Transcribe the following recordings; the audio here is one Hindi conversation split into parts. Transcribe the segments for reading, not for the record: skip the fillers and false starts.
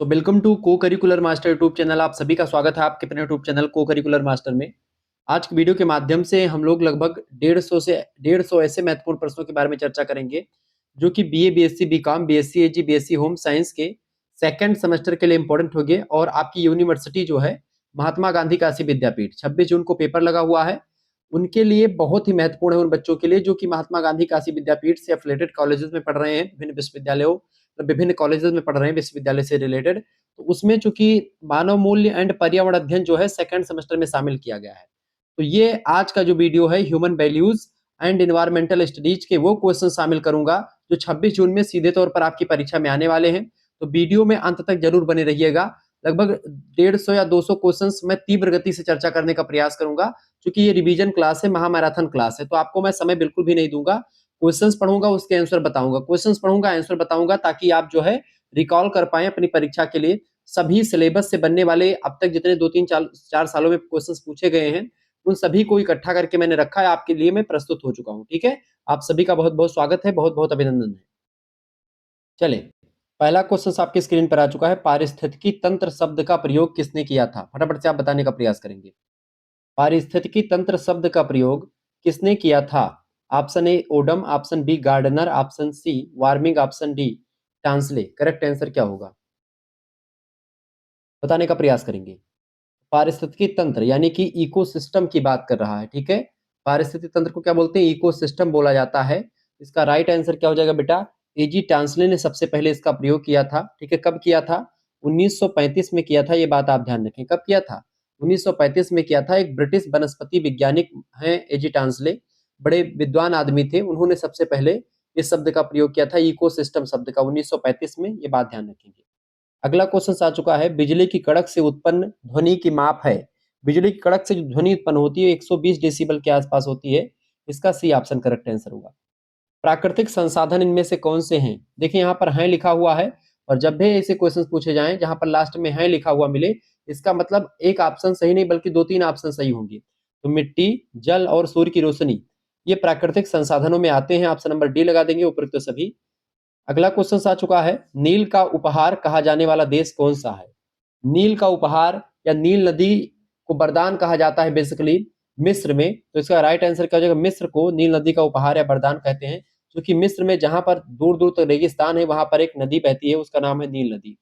तो वेलकम टू को करिकुलर मास्टर यूट्यूब चैनल। आप सभी का स्वागत है आपके अपने यूट्यूब चैनल को करिकुलर मास्टर में। आज की वीडियो के माध्यम से हम लोग लगभग 150 ऐसे महत्वपूर्ण प्रश्नों के बारे में चर्चा करेंगे जो कि बीए, बीएससी, बीकॉम, बीएससी एजी, बीएससी होम साइंस के सेकंड सेमेस्टर के लिए इंपॉर्टेंट होंगे। और आपकी यूनिवर्सिटी जो है महात्मा गांधी काशी विद्यापीठ, 26 जून को पेपर लगा हुआ है, उनके लिए बहुत ही महत्वपूर्ण है। उन बच्चों के लिए जो कि महात्मा गांधी काशी विद्यापीठ से एफिलेटेड कॉलेजेस में पढ़ रहे हैं, विभिन्न विश्वविद्यालयों विभिन्न कॉलेजेस में पढ़ रहे हैं विश्वविद्यालय से रिलेटेड। तो उसमें चूंकि मानव मूल्य एंड पर्यावरण अध्ययन जो है सेकंड सेमेस्टर में शामिल किया गया है। तो ये आज का जो वीडियो है human values and environmental studies के वो क्वेश्चन शामिल करूंगा जो 26 जून में सीधे तौर पर आपकी परीक्षा में आने वाले हैं। तो वीडियो में अंत तक जरूर बने रहिएगा। लगभग 150 या 200 क्वेश्चंस मैं तीव्र गति से चर्चा करने का प्रयास करूंगा, क्योंकि ये रिवीजन क्लास है, महामैराथन क्लास है। तो आपको मैं समय बिल्कुल भी नहीं दूंगा। क्वेश्चंस पढ़ूंगा, उसके आंसर बताऊंगा, क्वेश्चंस पढ़ूंगा, आंसर बताऊंगा, ताकि आप जो है रिकॉल कर पाए अपनी परीक्षा के लिए। सभी सिलेबस से बनने वाले अब तक जितने 2-3-4 सालों में क्वेश्चंस पूछे गए हैं, उन सभी को इकट्ठा करके मैंने रखा है, आपके लिए मैं प्रस्तुत हो चुका हूं। ठीक है, आप सभी का बहुत बहुत स्वागत है, बहुत बहुत अभिनंदन है। चले, पहला क्वेश्चन आपकी स्क्रीन पर आ चुका है। पारिस्थितिकी तंत्र शब्द का प्रयोग किसने किया था? फटाफट से आप बताने का प्रयास करेंगे। पारिस्थितिकी तंत्र शब्द का प्रयोग किसने किया था? Option A Odum, option B Gardner, option C Warming, option D Tansley. Correct answer क्या होगा बताने का प्रयास करेंगे। पारिस्थितिकी तंत्र यानी कि इकोसिस्टम की बात कर रहा है। ठीक है, पारिस्थितिकी तंत्र को क्या बोलते हैं? इकोसिस्टम बोला जाता है। इसका राइट आंसर क्या हो जाएगा बेटा? एजी टांसले ने सबसे पहले इसका प्रयोग किया था। ठीक है, कब किया था? 1935 में किया था। ये बात आप ध्यान रखें, कब किया था? 1935 में किया था। एक ब्रिटिश वनस्पति वैज्ञानिक हैं एजी टांसले, बड़े विद्वान आदमी थे। उन्होंने सबसे पहले इस शब्द का प्रयोग किया था, इकोसिस्टम शब्द का, 1935 में। ये बात ध्यान रखेंगे। अगला क्वेश्चन आ चुका है। बिजली की कड़क से उत्पन्न ध्वनि की माप है। बिजली की कड़क से जो ध्वनि उत्पन्न होती है 120 डेसिबल के आसपास होती है। इसका सी ऑप्शन करेक्ट आंसर होगा। प्राकृतिक संसाधन इनमें से कौन से हैं? देखिए यहाँ पर है लिखा हुआ है, और जब भी ऐसे क्वेश्चन पूछे जाएं जहां पर लास्ट में है लिखा हुआ मिले, इसका मतलब एक ऑप्शन सही नहीं बल्कि 2-3 ऑप्शन सही होंगे। तो मिट्टी, जल और सूर्य की रोशनी, ये प्राकृतिक संसाधनों में आते हैं। ऑप्शन नंबर डी लगा देंगे उपयुक्त सभी। अगला क्वेश्चन आ चुका है। नील का उपहार कहा जाने वाला देश कौन सा है? नील का उपहार या नील नदी को वरदान कहा जाता है बेसिकली मिस्र में। तो इसका राइट आंसर क्या हो जाएगा? मिस्र को नील नदी का उपहार या वरदान कहते हैं, क्योंकि मिस्र में जहां पर दूर दूर तक रेगिस्तान है, वहां पर एक नदी बहती है, उसका नाम है नील नदी।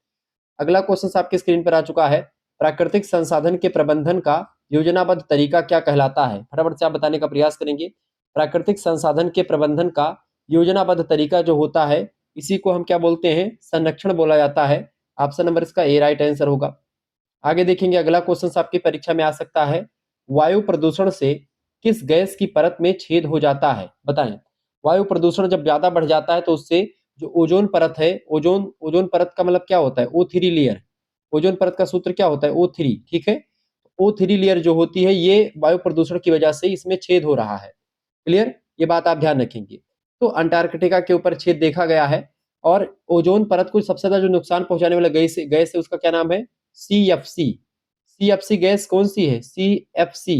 अगला क्वेश्चन आपके स्क्रीन पर आ चुका है। प्राकृतिक संसाधन के प्रबंधन का योजनाबद्ध तरीका क्या कहलाता है? फटाफट से आप बताने का प्रयास करेंगे। प्राकृतिक संसाधन के प्रबंधन का योजनाबद्ध तरीका जो होता है, इसी को हम क्या बोलते हैं? संरक्षण बोला जाता है। ऑप्शन नंबर इसका ए राइट आंसर होगा। आगे देखेंगे, अगला क्वेश्चन आपकी परीक्षा में आ सकता है। वायु प्रदूषण से किस गैस की परत में छेद हो जाता है? बताएं। वायु प्रदूषण जब ज्यादा बढ़ जाता है तो उससे जो ओजोन परत है, ओजोन ओजोन परत का मतलब क्या होता है? O3 layer. ओजोन परत का सूत्र क्या होता है? O3। ठीक है, O3 लेयर जो होती है, ये वायु प्रदूषण की वजह से इसमें छेद हो रहा है। क्लियर, ये बात आप ध्यान रखेंगे। तो अंटार्कटिका के ऊपर छेद देखा गया है। और ओजोन परत को सबसे ज्यादा जो नुकसान पहुंचाने वाला गैस गैस है, उसका क्या नाम है? CFC। CFC गैस कौन सी है? CFC,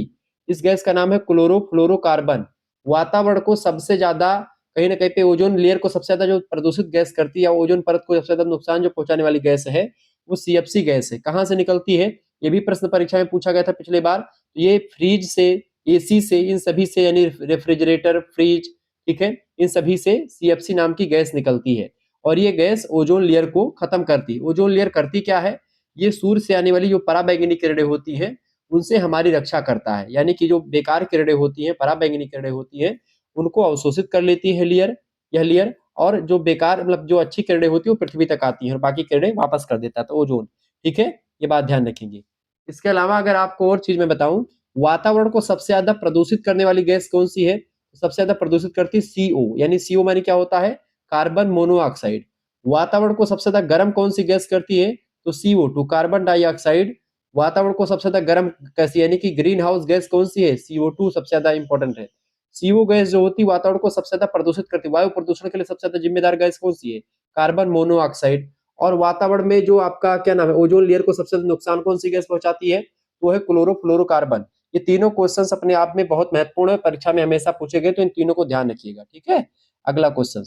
इस गैस का नाम है क्लोरोफ्लोरोकार्बन। वातावरण को सबसे ज्यादा कहीं ना कहीं पे ओजोन लेयर को सबसे ज्यादा जो प्रदूषित गैस करती है, ओजोन परत को सबसे ज्यादा नुकसान जो पहुंचाने वाली गैस है, वो CFC गैस है। कहां से निकलती है? ये भी प्रश्न परीक्षा में पूछा गया था पिछले बार। ये फ्रिज से, एसी से, इन सभी से, यानी रेफ्रिजरेटर, फ्रिज, ठीक है, इन सभी से CFC नाम की गैस निकलती है। और ये गैस ओजोन लेयर को खत्म करती है। ओजोन लेयर करती क्या है? ये सूर्य से आने वाली जो पराबैंगनी किरणें होती हैं, उनसे हमारी रक्षा करता है। यानी कि जो बेकार किरणें होती हैं, पराबैंगनी किरणें होती हैं, उनको अवशोषित कर लेती है लेयर, यह लेयर। और जो बेकार मतलब जो अच्छी किरणें होती है वो पृथ्वी तक आती हैं, और बाकी किरणें वापस कर देता है, तो ओजोन। ठीक है, ये बात ध्यान रखेंगे। इसके अलावा अगर आपको और चीज मैं बताऊं, वातावरण को सबसे ज्यादा प्रदूषित करने वाली गैस कौन सी है? सबसे ज्यादा प्रदूषित करती है CO, यानी CO मानी क्या होता है? Carbon monoxide. वातावरण को सबसे ज्यादा गर्म कौन सी गैस करती है? तो CO2, कार्बन डाइऑक्साइड। वातावरण को सबसे ज्यादा गर्म कैसी, यानी कि ग्रीन हाउस गैस कौन सी है? CO2 सबसे ज्यादा इंपॉर्टेंट है। CO गैस जो होती है वातावरण को सबसे ज्यादा प्रदूषित करती है। वायु प्रदूषण के लिए सबसे ज्यादा जिम्मेदार गैस कौन सी है? Carbon monoxide. और वातावरण में जो आपका क्या नाम है, ओजोन लेयर को सबसे ज्यादा नुकसान कौन सी गैस पहुंचाती है? वो है क्लोरोफ्लोरोकार्बन। ये तीनों क्वेश्चंस अपने आप में बहुत महत्वपूर्ण है, परीक्षा में हमेशा पूछे गए, तो इन तीनों को ध्यान रखिएगा। ठीक है, अगला क्वेश्चन।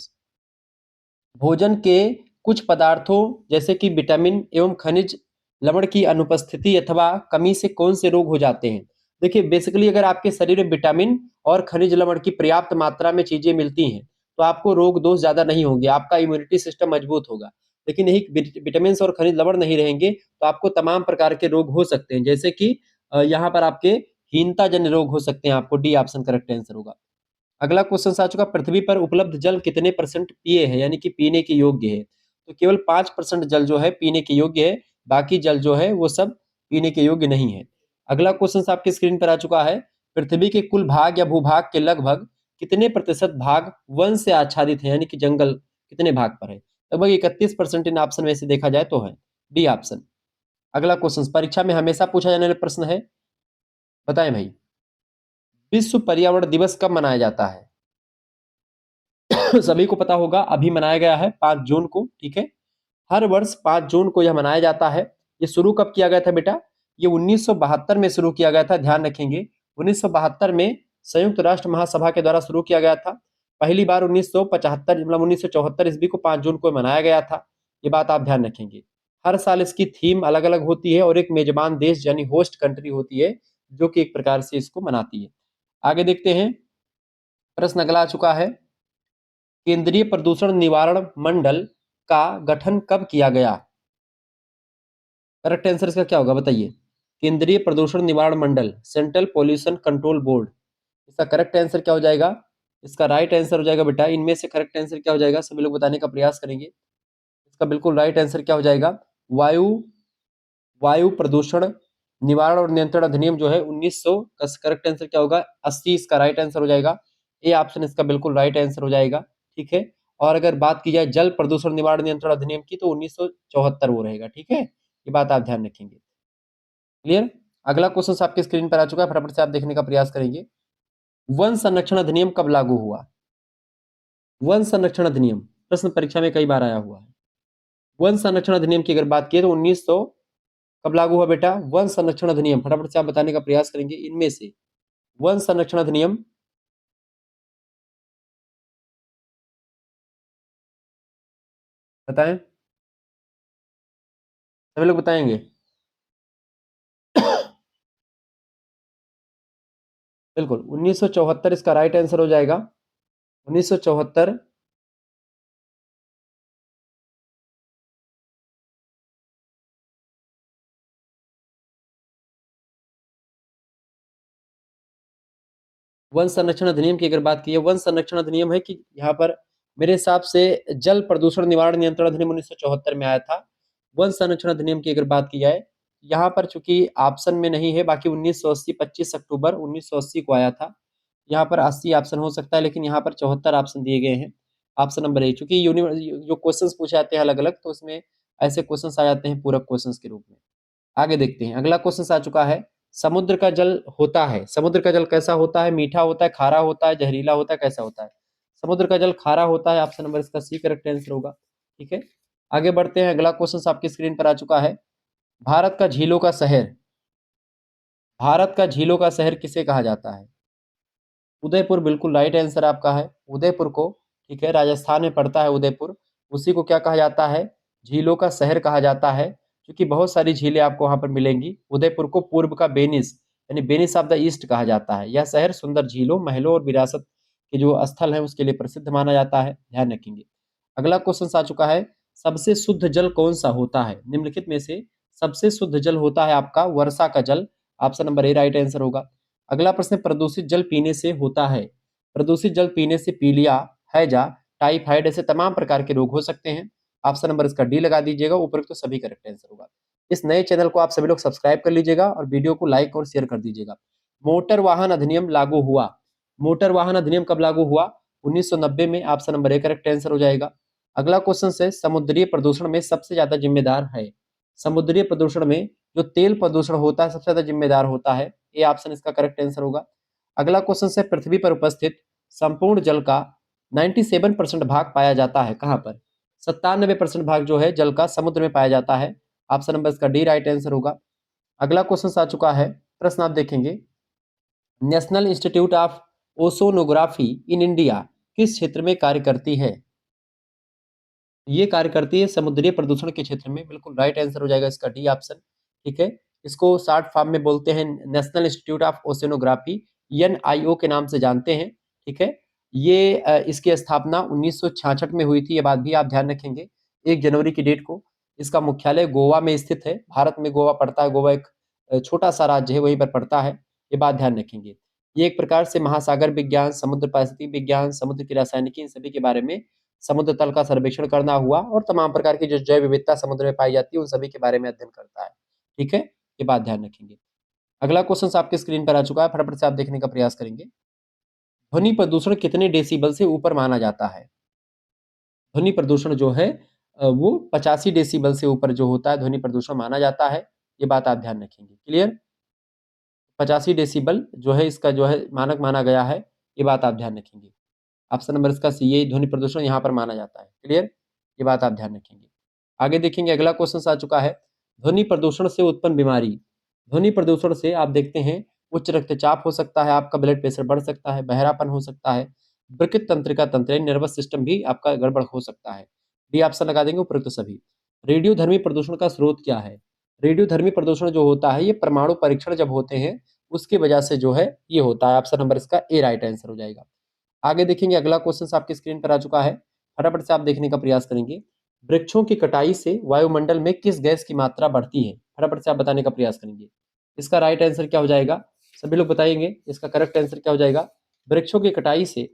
भोजन के कुछ पदार्थों जैसे कि विटामिन एवं खनिज लवण की अनुपस्थिति अथवा कमी से कौन से रोग हो जाते हैं? देखिए बेसिकली अगर आपके शरीर में विटामिन और खनिज लवण की पर्याप्त मात्रा में चीजें मिलती हैं तो आपको रोग दोष ज्यादा नहीं होंगे, आपका इम्यूनिटी सिस्टम मजबूत होगा। लेकिन यही विटामिन और खनिज लवण नहीं रहेंगे तो आपको तमाम प्रकार के रोग हो सकते हैं, जैसे कि यहाँ पर आपके हीनता जन्य रोग हो सकते हैं। आपको डी ऑप्शन करेक्ट आंसर होगा। अगला क्वेश्चन आ चुका, पृथ्वी पर उपलब्ध जल कितने परसेंट पिए है यानी कि पीने के योग्य है? तो केवल 5% जल जो है पीने के योग्य है, बाकी जल जो है वो सब पीने के योग्य नहीं है। अगला क्वेश्चन आपकी स्क्रीन पर आ चुका है, पृथ्वी के कुल भाग या भूभाग के लगभग कितने प्रतिशत भाग वन से आच्छादित है यानी कि जंगल कितने भाग पर है? लगभग 31% इन ऑप्शन में से देखा जाए तो है डी ऑप्शन। अगला क्वेश्चन परीक्षा में हमेशा पूछा जाने वाला प्रश्न है, बताएं भाई, विश्व पर्यावरण दिवस कब मनाया जाता है? सभी को पता होगा अभी मनाया गया है 5 जून को, ठीक है। हर वर्ष 5 जून को यह मनाया जाता है। ये शुरू कब किया गया था बेटा? ये 1972 में शुरू किया गया था, ध्यान रखेंगे। 1972 में संयुक्त राष्ट्र महासभा के द्वारा शुरू किया गया था। पहली बार 1975 मतलब 1974 ईस्वी को 5 जून को मनाया गया था। ये बात आप ध्यान रखेंगे। हर साल इसकी थीम अलग अलग होती है और एक मेजबान देश यानी होस्ट कंट्री होती है जो कि एक प्रकार से इसको मनाती है। आगे देखते हैं, प्रश्न अगला आ चुका है, केंद्रीय प्रदूषण निवारण मंडल का गठन कब किया गया? करेक्ट आंसर इसका क्या होगा बताइए? केंद्रीय प्रदूषण निवारण मंडल, सेंट्रल पॉल्यूशन कंट्रोल बोर्ड। इसका करेक्ट आंसर क्या हो जाएगा? इसका राइट आंसर हो जाएगा बेटा, इनमें से करेक्ट आंसर क्या हो जाएगा सभी लोग बताने का प्रयास करेंगे। इसका बिल्कुल राइट आंसर क्या हो जाएगा? वायु वायु प्रदूषण निवारण और नियंत्रण अधिनियम जो है 1900 का करेक्ट आंसर क्या होगा? 80 इसका राइट आंसर हो जाएगा। ए ऑप्शन इसका बिल्कुल राइट आंसर हो जाएगा, ठीक है। और अगर बात की जाए जल प्रदूषण निवारण नियंत्रण अधिनियम की तो 1974 वो रहेगा, ठीक है। ये बात आप ध्यान रखेंगे। क्लियर? अगला क्वेश्चन आपके स्क्रीन पर आ चुका है, फटाफट से आप देखने का प्रयास करेंगे। वन संरक्षण अधिनियम कब लागू हुआ? वन संरक्षण अधिनियम प्रश्न परीक्षा में कई बार आया हुआ है। वन संरक्षण अधिनियम की अगर बात की तो 1900 कब लागू हुआ बेटा? वन संरक्षण अधिनियम फटाफट से आप बताने का प्रयास करेंगे इनमें से वन संरक्षण अधिनियम बताएं, सभी लोग बताएंगे। बिल्कुल 1974 इसका राइट आंसर हो जाएगा। 1974 वन संरक्षण अधिनियम की अगर बात की है, वन संरक्षण अधिनियम है कि यहाँ पर मेरे हिसाब से जल प्रदूषण निवारण नियंत्रण अधिनियम 1974 में आया था। वन संरक्षण अधिनियम की अगर बात की जाए, यहाँ पर चूंकि ऑप्शन में नहीं है, बाकी 1980 25 अक्टूबर 1980 को आया था। यहाँ पर 80 ऑप्शन हो सकता है लेकिन यहाँ पर 74 ऑप्शन दिए गए हैं। ऑप्शन नंबर ए, चूंकि जो क्वेश्चन पूछे जाते हैं अलग अलग तो उसमें ऐसे क्वेश्चन आ जाते हैं पूरक क्वेश्चन के रूप में। आगे देखते हैं, अगला क्वेश्चन आ चुका है, समुद्र का जल होता है, समुद्र का जल कैसा होता है? मीठा होता है, खारा होता है, जहरीला होता है, कैसा होता है? समुद्र का जल खारा होता है, ऑप्शन नंबर इसका सी करेक्ट आंसर होगा, ठीक है। आगे बढ़ते हैं, अगला क्वेश्चन आपकी स्क्रीन पर आ चुका है, भारत का झीलों का शहर, भारत का झीलों का शहर किसे कहा जाता है? उदयपुर बिल्कुल राइट आंसर आपका है, उदयपुर को, ठीक है, राजस्थान में पड़ता है उदयपुर, उसी को क्या कहा जाता है? झीलों का शहर कहा जाता है, क्योंकि बहुत सारी झीलें आपको वहां पर मिलेंगी। उदयपुर को पूर्व का वेनिस यानी वेनिस ऑफ द ईस्ट कहा जाता है। यह शहर सुंदर झीलों, महलों और विरासत के जो स्थल है उसके लिए प्रसिद्ध माना जाता है, ध्यान रखेंगे। अगला क्वेश्चन आ चुका है, सबसे शुद्ध जल कौन सा होता है? निम्नलिखित में से सबसे शुद्ध जल होता है आपका वर्षा का जल, option number A right answer होगा। अगला प्रश्न, प्रदूषित जल पीने से होता है, प्रदूषित जल पीने से पीलिया, हैजा, टाइफाइड ऐसे तमाम प्रकार के रोग हो सकते हैं, ऑप्शन नंबर इसका डी लगा दीजिएगा, उपरोक्त तो सभी करेक्ट आंसर होगा। इस नए चैनल को आप सभी लोग सब्सक्राइब कर लीजिएगा और वीडियो को लाइक और शेयर कर दीजिएगा। मोटर वाहन अधिनियम लागू हुआ, मोटर वाहन अधिनियम कब लागू हुआ? 1990 में, option number A correct answer हो जाएगा। अगला क्वेश्चन है, समुद्रीय प्रदूषण में सबसे ज्यादा जिम्मेदार है, समुद्रीय प्रदूषण में जो तेल प्रदूषण होता है सबसे ज्यादा जिम्मेदार होता है, ये ऑप्शन इसका करेक्ट आंसर होगा। अगला क्वेश्चन है, पृथ्वी पर उपस्थित संपूर्ण जल का 97% भाग पाया जाता है कहां पर? 97% भाग जो है जल का समुद्र में पाया जाता है, ऑप्शन नंबर इसका डी राइट आंसर होगा। अगला क्वेश्चन आ चुका है, प्रश्न आप देखेंगे, National Institute of Oceanography in India किस क्षेत्र में कार्य करती है? ये कार्य करती है समुद्रीय प्रदूषण के क्षेत्र में। बिल्कुल राइट आंसर हो जाएगा इसका डी ऑप्शन। ठीक है, इसको शॉर्ट फॉर्म में बोलते हैं national Institute of oceanography, NIO के नाम से जानते हैं। ठीक है, ये इसकी स्थापना 1966 में हुई थी, ये बात भी आप ध्यान रखेंगे, 1 जनवरी की डेट को। इसका मुख्यालय गोवा में स्थित है, भारत में गोवा पड़ता है, गोवा एक छोटा सा राज्य है, वहीं पर पड़ता है, ये बात ध्यान रखेंगे। ये एक प्रकार से महासागर विज्ञान, समुद्र पारिस्थितिकी विज्ञान, समुद्र की रासायनिकी, इन सभी के बारे में, समुद्र तल का सर्वेक्षण करना हुआ, और तमाम प्रकार की जो जैव विविधता समुद्र में पाई जाती है उन सभी के बारे में अध्ययन करता है। ठीक है, ये बात ध्यान रखेंगे। अगला क्वेश्चन आपके स्क्रीन पर आ चुका है, फटाफट से आप देखने का प्रयास करेंगे। ध्वनि प्रदूषण कितने डेसिबल से ऊपर माना जाता है? ध्वनि प्रदूषण जो है वो 85 डेसिबल से ऊपर जो होता है ध्वनि प्रदूषण माना जाता है, ये बात आप ध्यान रखेंगे। क्लियर? 85 डेसिबल जो है इसका जो है मानक माना गया है, ये बात आप ध्यान रखेंगे। ऑप्शन नंबर इसका सी, ये ध्वनि प्रदूषण यहाँ पर माना जाता है। क्लियर? ये बात आप ध्यान रखेंगे। आगे देखेंगे, अगला क्वेश्चन आ चुका है, ध्वनि प्रदूषण से उत्पन्न बीमारी। ध्वनि प्रदूषण से आप देखते हैं उच्च रक्तचाप हो सकता है, आपका ब्लड प्रेशर बढ़ सकता है, बहरापन हो सकता है, वृक्क तंत्रिका तंत्र नर्वस सिस्टम भी आपका गड़बड़ हो सकता है। डी ऑप्शन लगा देंगे उपयुक्त सभी। रेडियोधर्मी प्रदूषण का स्रोत क्या है? रेडियोधर्मी प्रदूषण जो होता है ये परमाणु परीक्षण जब होते हैं उसकी वजह से जो है ये होता है। ऑप्शन नंबर इसका ए राइट आंसर हो जाएगा। आगे देखेंगे, अगला क्वेश्चन आपकी स्क्रीन पर आ चुका है, फटाफट से आप देखने का प्रयास करेंगे। वृक्षों की कटाई से वायुमंडल में किस गैस की मात्रा बढ़ती है? फटाफट से आप बताने का प्रयास करेंगे। इसका राइट आंसर क्या हो जाएगा? सभी लोग बताएंगे इसका करेक्ट आंसर क्या हो जाएगा। वृक्षों की कटाई से,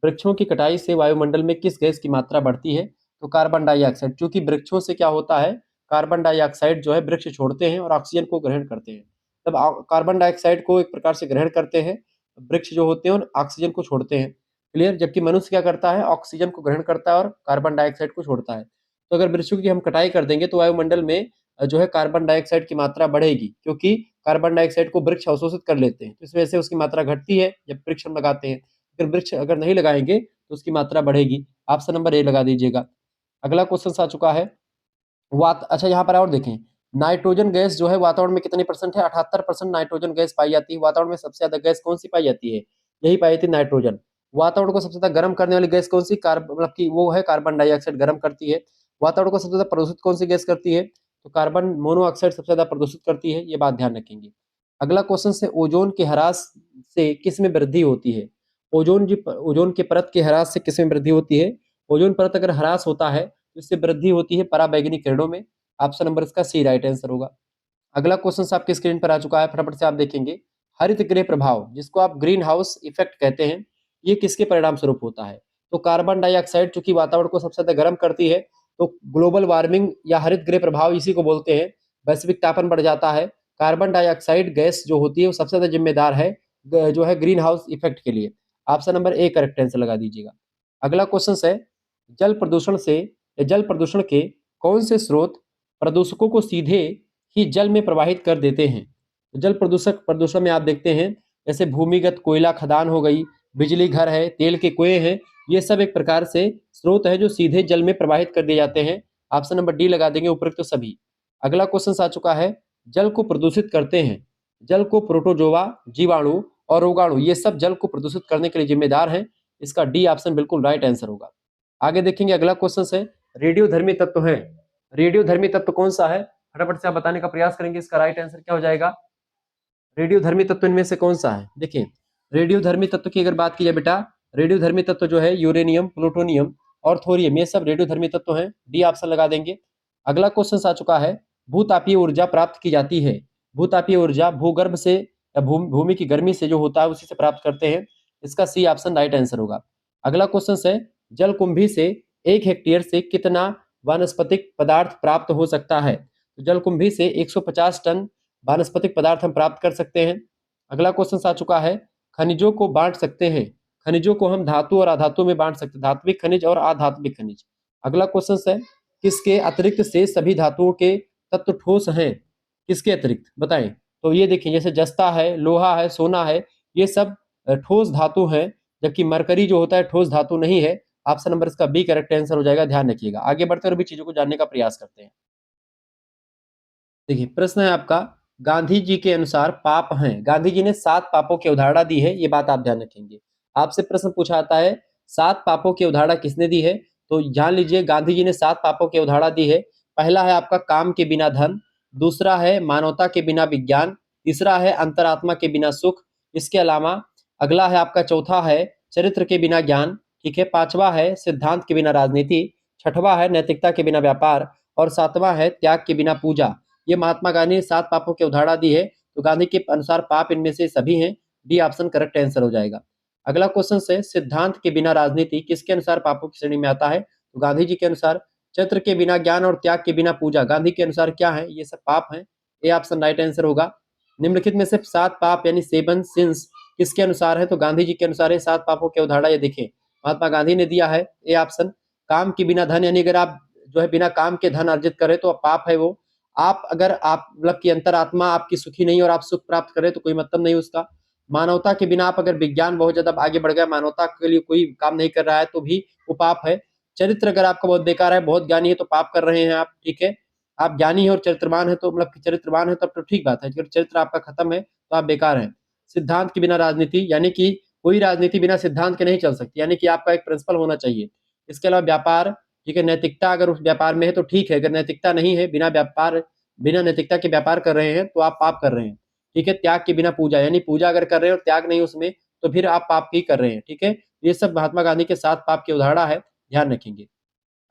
वृक्षों की कटाई से वायुमंडल में किस गैस की मात्रा बढ़ती है? तो कार्बन डाइऑक्साइड। क्योंकि वृक्षों से क्या होता है, कार्बन डाइऑक्साइड जो है वृक्ष छोड़ते हैं और ऑक्सीजन को ग्रहण करते हैं। तब कार्बन डाइऑक्साइड को एक प्रकार से ग्रहण करते हैं वृक्ष जो होते हैं और ऑक्सीजन को छोड़ते हैं। क्लियर? जबकि मनुष्य क्या करता है, ऑक्सीजन को ग्रहण करता है और कार्बन डाइऑक्साइड को छोड़ता है। तो अगर वृक्षों की हम कटाई कर देंगे तो वायुमंडल में जो है कार्बन डाइऑक्साइड की मात्रा बढ़ेगी, क्योंकि कार्बन डाइऑक्साइड को वृक्ष अवशोषित कर लेते हैं। तो इस वजह से उसकी मात्रा घटती है जब वृक्ष हम लगाते हैं। अगर वृक्ष अगर नहीं लगाएंगे तो उसकी मात्रा बढ़ेगी। ऑप्शन नंबर ए लगा दीजिएगा। अगला क्वेश्चन आ चुका है, वात अच्छा यहाँ पर और देखें, नाइट्रोजन गैस जो है वातावरण में कितने परसेंट है? 78% नाइट्रोजन गैस पाई जाती है। वातावरण में सबसे ज्यादा गैस कौन सी पाई जाती है? यही पाई जाती है नाइट्रोजन। वातावरण को सबसे ज्यादा गर्म करने वाली गैस कौन सी? मतलब की वो है कार्बन डाइऑक्साइड गर्म करती है। वातावरण को सबसे ज्यादा प्रदूषित कौन सी गैस करती है? तो कार्बन मोनोऑक्साइड सबसे ज्यादा प्रदूषित करती है, ये बात ध्यान रखेंगे। अगला क्वेश्चन से, ओजोन के ह्रास से किस में वृद्धि होती है? ओजोन के परत के ह्रास से किस में वृद्धि होती है? ओजोन परत अगर ह्रास होता है तो इससे वृद्धि होती है पराबैंगनी किरणों में। ऑप्शन नंबर इसका सी राइट आंसर होगा। अगला क्वेश्चन आपके स्क्रीन पर आ चुका है, फटाफट से आप देखेंगे। हरित गृह प्रभाव, जिसको आप ग्रीन हाउस इफेक्ट कहते हैं, ये किसके परिणाम स्वरूप होता है? तो कार्बन डाइऑक्साइड चूंकि वातावरण को सबसे ज्यादा गर्म करती है, तो ग्लोबल वार्मिंग या हरित गृह प्रभाव इसी को बोलते हैं। वैश्विक तापन बढ़ जाता है। कार्बन डाइऑक्साइड गैस जो होती है वो सबसे ज्यादा जिम्मेदार है जो है ग्रीन हाउस इफेक्ट के लिए। Option number A correct answer लगा दीजिएगा। अगला क्वेश्चन है, जल प्रदूषण से, जल प्रदूषण के कौन से स्रोत प्रदूषकों को सीधे ही जल में प्रवाहित कर देते हैं? जल प्रदूषण में आप देखते हैं जैसे भूमिगत कोयला खदान हो गई, बिजली घर है, तेल के कुएं हैं, ये सब एक प्रकार से स्रोत है जो सीधे जल में प्रवाहित कर दिए जाते हैं। ऑप्शन नंबर डी लगा देंगे उपयुक्त तो सभी। अगला क्वेश्चन आ चुका है, जल को प्रदूषित करते हैं, जल को प्रोटोजोआ, जीवाणु और रोगाणु, ये सब जल को प्रदूषित करने के लिए जिम्मेदार हैं। इसका डी ऑप्शन बिल्कुल राइट आंसर होगा। आगे देखेंगे, अगला क्वेश्चन है, रेडियोधर्मी तत्व है, रेडियोधर्मी तत्व कौन सा है? फटाफट से आप बताने का प्रयास करेंगे, इसका राइट आंसर क्या हो जाएगा? रेडियोधर्मी तत्व इनमें से कौन सा है? देखिए, रेडियोधर्मी तत्व की अगर बात की जाए बेटा, रेडियोधर्मी तत्व जो है यूरेनियम, प्लूटोनियम और थोरियम, ये सब रेडियोधर्मी तत्व हैं। डी ऑप्शन लगा देंगे। अगला क्वेश्चन आ चुका है, भूतापीय ऊर्जा प्राप्त की जाती है। भूतापीय ऊर्जा भूगर्भ से या भूमि की गर्मी से जो होता है उसी से प्राप्त करते हैं। इसका सी ऑप्शन राइट आंसर होगा। अगला क्वेश्चन है, जलकुंभी से 1 हेक्टेयर से कितना वानस्पतिक पदार्थ प्राप्त हो सकता है? तो जलकुंभी से 150 टन वानस्पतिक पदार्थ हम प्राप्त कर सकते हैं। अगला क्वेश्चन आ चुका है, खनिजों को बांट सकते हैं, खनिजों को हम धातु और अधातु में बांट सकते हैं, धात्विक खनिज और अधात्विक खनिज। अगला क्वेश्चन है, किसके अतिरिक्त से सभी धातुओं के तत्व ठोस हैं? किसके अतिरिक्त बताएं? तो ये देखिए, जैसे जस्ता है, लोहा है, सोना है, ये सब ठोस धातु हैं, जबकि मरकरी जो होता है ठोस धातु नहीं है। ऑप्शन नंबर इसका बी करेक्ट आंसर हो जाएगा, ध्यान रखिएगा। आगे बढ़ते हुए भी चीजों को जानने का प्रयास करते हैं। देखिए, प्रश्न है आपका, गांधी जी के अनुसार पाप हैं, गांधी जी ने 7 पापों की अवधारणा दी है, ये बात आप ध्यान रखेंगे। आपसे प्रश्न पूछा आता है 7 पापों की अवधारणा किसने दी है? तो जान लीजिए गांधी जी ने 7 पापों की अवधारणा दी है। पहला है आपका काम के बिना धन, दूसरा है मानवता के बिना विज्ञान, तीसरा है अंतरात्मा के बिना सुख, इसके अलावा अगला है आपका चौथा है चरित्र के बिना ज्ञान, ठीक है, पांचवा है सिद्धांत के बिना राजनीति, छठवां है नैतिकता के बिना व्यापार और सातवां है त्याग के बिना पूजा। ये महात्मा गांधी ने 7 पापों की अवधारणा दी है। तो गांधी के अनुसार पाप इनमें से सभी हैं। डी ऑप्शन करेक्ट आंसर हो जाएगा। अगला क्वेश्चन है सिद्धांत के बिना राजनीति किसके अनुसार पापों की श्रेणी में आता है? तो गांधी जी के अनुसार चरित्र के बिना ज्ञान और त्याग के बिना पूजा गांधी के अनुसार क्या है? ये सब पाप हैं। ए ऑप्शन राइट आंसर होगा। निम्नलिखित में से 7 पाप यानी 7 सिंस किसके अनुसार है? तो गांधी जी के अनुसार ये 7 पापों की अवधारणा ये देखिए महात्मा गांधी ने दिया है। ए ऑप्शन काम के बिना धन, यानी अगर आप जो है बिना काम के धन अर्जित करें तो पाप है वो। आप अगर आप मतलब की अंतरात्मा आपकी सुखी नहीं और आप सुख प्राप्त करें तो कोई मतलब नहीं उसका। मानवता के बिना आप अगर विज्ञान बहुत ज्यादा आगे बढ़ गया, मानवता के लिए कोई काम नहीं कर रहा है तो भी वो पाप है। चरित्र अगर आपका बहुत बेकार है, बहुत ज्ञानी है तो पाप कर रहे हैं आप, ठीक है। आप ज्ञानी है और चरित्रवान है तो मतलब चरित्रवान है तब तो ठीक बात है, अगर चरित्र आपका खत्म है तो आप बेकार हैं। सिद्धांत के बिना राजनीति, यानी कि कोई राजनीति बिना सिद्धांत के नहीं चल सकती, यानी कि आपका एक प्रिंसिपल होना चाहिए। इसके अलावा व्यापार, ठीक है, नैतिकता अगर उस व्यापार में है तो ठीक है, अगर नैतिकता नहीं है, बिना नैतिकता के व्यापार कर रहे हैं तो आप पाप कर रहे हैं, ठीक है। त्याग के बिना पूजा, यानी पूजा अगर कर रहे हैं और त्याग नहीं उसमें तो फिर आप पाप ही कर रहे हैं, ठीक है। ये सब महात्मा गांधी के 7 पाप की उदाहरण है, ध्यान रखेंगे।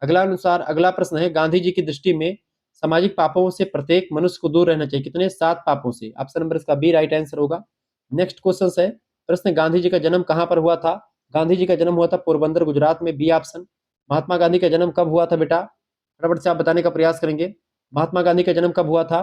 अगला प्रश्न है गांधी जी की दृष्टि में सामाजिक पापों से प्रत्येक मनुष्य को दूर रहना चाहिए कितने? 7 पापों से। ऑप्शन नंबर इसका बी राइट आंसर होगा। नेक्स्ट क्वेश्चन है प्रश्न गांधी जी का जन्म कहां पर हुआ था? गांधी जी का जन्म हुआ था पोरबंदर गुजरात में, बी ऑप्शन। महात्मा गांधी का जन्म कब हुआ था बेटा? फटाफट से आप बताने का प्रयास करेंगे। महात्मा गांधी का जन्म कब हुआ था?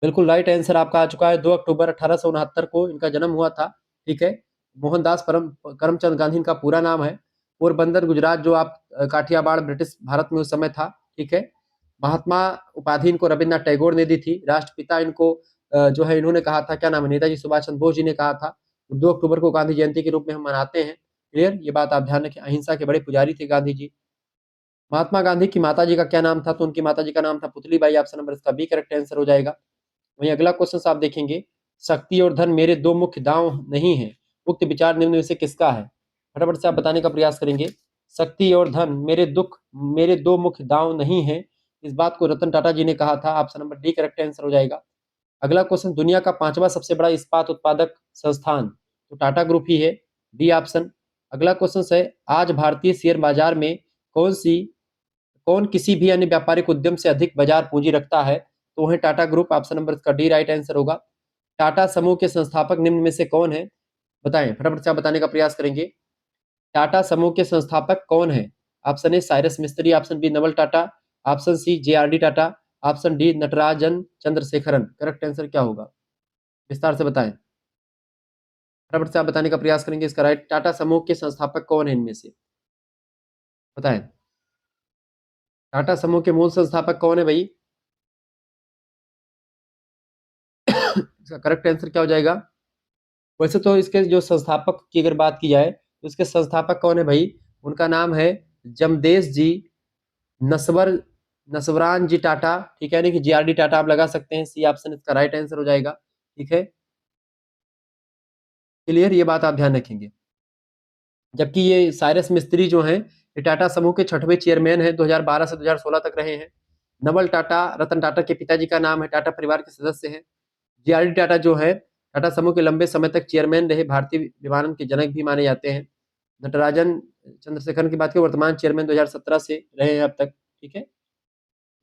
बिल्कुल राइट आंसर आपका आ चुका है, 2 अक्टूबर 1869 को इनका जन्म हुआ था, ठीक है। मोहनदास करमचंद गांधी इनका पूरा नाम है। पोरबंदर गुजरात जो आप काठियावाड़ ब्रिटिश भारत में उस समय था, ठीक है। महात्मा उपाधि इनको रविन्द्रनाथ टैगोर ने दी थी। राष्ट्रपिता इनको जो है इन्होंने कहा था, क्या नाम है, नेताजी सुभाष चंद्र बोस जी ने कहा था। 2 अक्टूबर को गांधी जयंती के रूप में हम मनाते हैं, क्लियर, ये बात आप ध्यान रखें। अहिंसा के बड़े पुजारी थे गांधी जी। महात्मा गांधी की माता जी का क्या नाम था? तो उनकी माता जी का नाम था पुतलीबाई। ऑप्शन नंबर इसका बी करेक्ट आंसर हो जाएगा। वहीं अगला क्वेश्चन आप देखेंगे शक्ति और धन मेरे 2 मुख्य दांव नहीं है, उक्त विचार निम्न में से किसका है? फटाफट से आप बताने का प्रयास करेंगे। शक्ति और धन मेरे 2 मुख्य दांव नहीं है, इस बात को रतन टाटा जी ने कहा था। Option number D correct answer हो जाएगा। अगला क्वेश्चन दुनिया का 5वां सबसे बड़ा इस्पात उत्पादक संस्थान, तो टाटा ग्रुप ही है, डी ऑप्शन। अगला क्वेश्चन है आज भारतीय शेयर बाजार में कौन किसी भी अन्य व्यापारिक उद्यम से अधिक बाजार पूंजी रखता है? तो वह टाटा ग्रुप। ऑप्शन नंबर इसका डी राइट आंसर होगा। टाटा समूह के संस्थापक निम्न में से कौन है? बताएं, फटाफट से आप बताने का प्रयास करेंगे। टाटा समूह के संस्थापक कौन है? Option A Cyrus Mistry, option B Naval Tata, option C JRD. Tata, option D Natarajan Chandrasekaran. Correct answer क्या होगा? विस्तार से बताएं। फटाफट से आप बताने का प्रयास करेंगे इसका राइट। टाटा समूह के संस्थापक कौन है इनमें से? बताएं। टाटा समूह के मूल संस्थापक कौन है भाई? इसका करेक्ट आंसर क्या हो जाएगा? वैसे तो इसके जो संस्थापक की अगर बात की जाए तो इसके संस्थापक कौन है भाई? उनका नाम है जमदेश जी नसवर नसवरान जी टाटा, ठीक है, यानी कि जे.आर.डी. टाटा आप लगा सकते हैं। सी ऑप्शन इसका राइट आंसर हो जाएगा, ठीक है। क्लियर, ये बात आप ध्यान रखेंगे। जबकि ये साइरस मिस्त्री जो हैं ये टाटा समूह के 6वें चेयरमैन हैं, 2012 से 2016 तक रहे हैं। नवल टाटा रतन टाटा के पिताजी का नाम है, टाटा परिवार के सदस्य हैं। जे.आर.डी. टाटा जो है टाटा समूह के लंबे समय तक चेयरमैन रहे, भारतीय विमानन के जनक भी माने जाते हैं। नटराजन चंद्रशेखरन की बात करें, वर्तमान चेयरमैन 2017 से रहे हैं अब तक, ठीक है।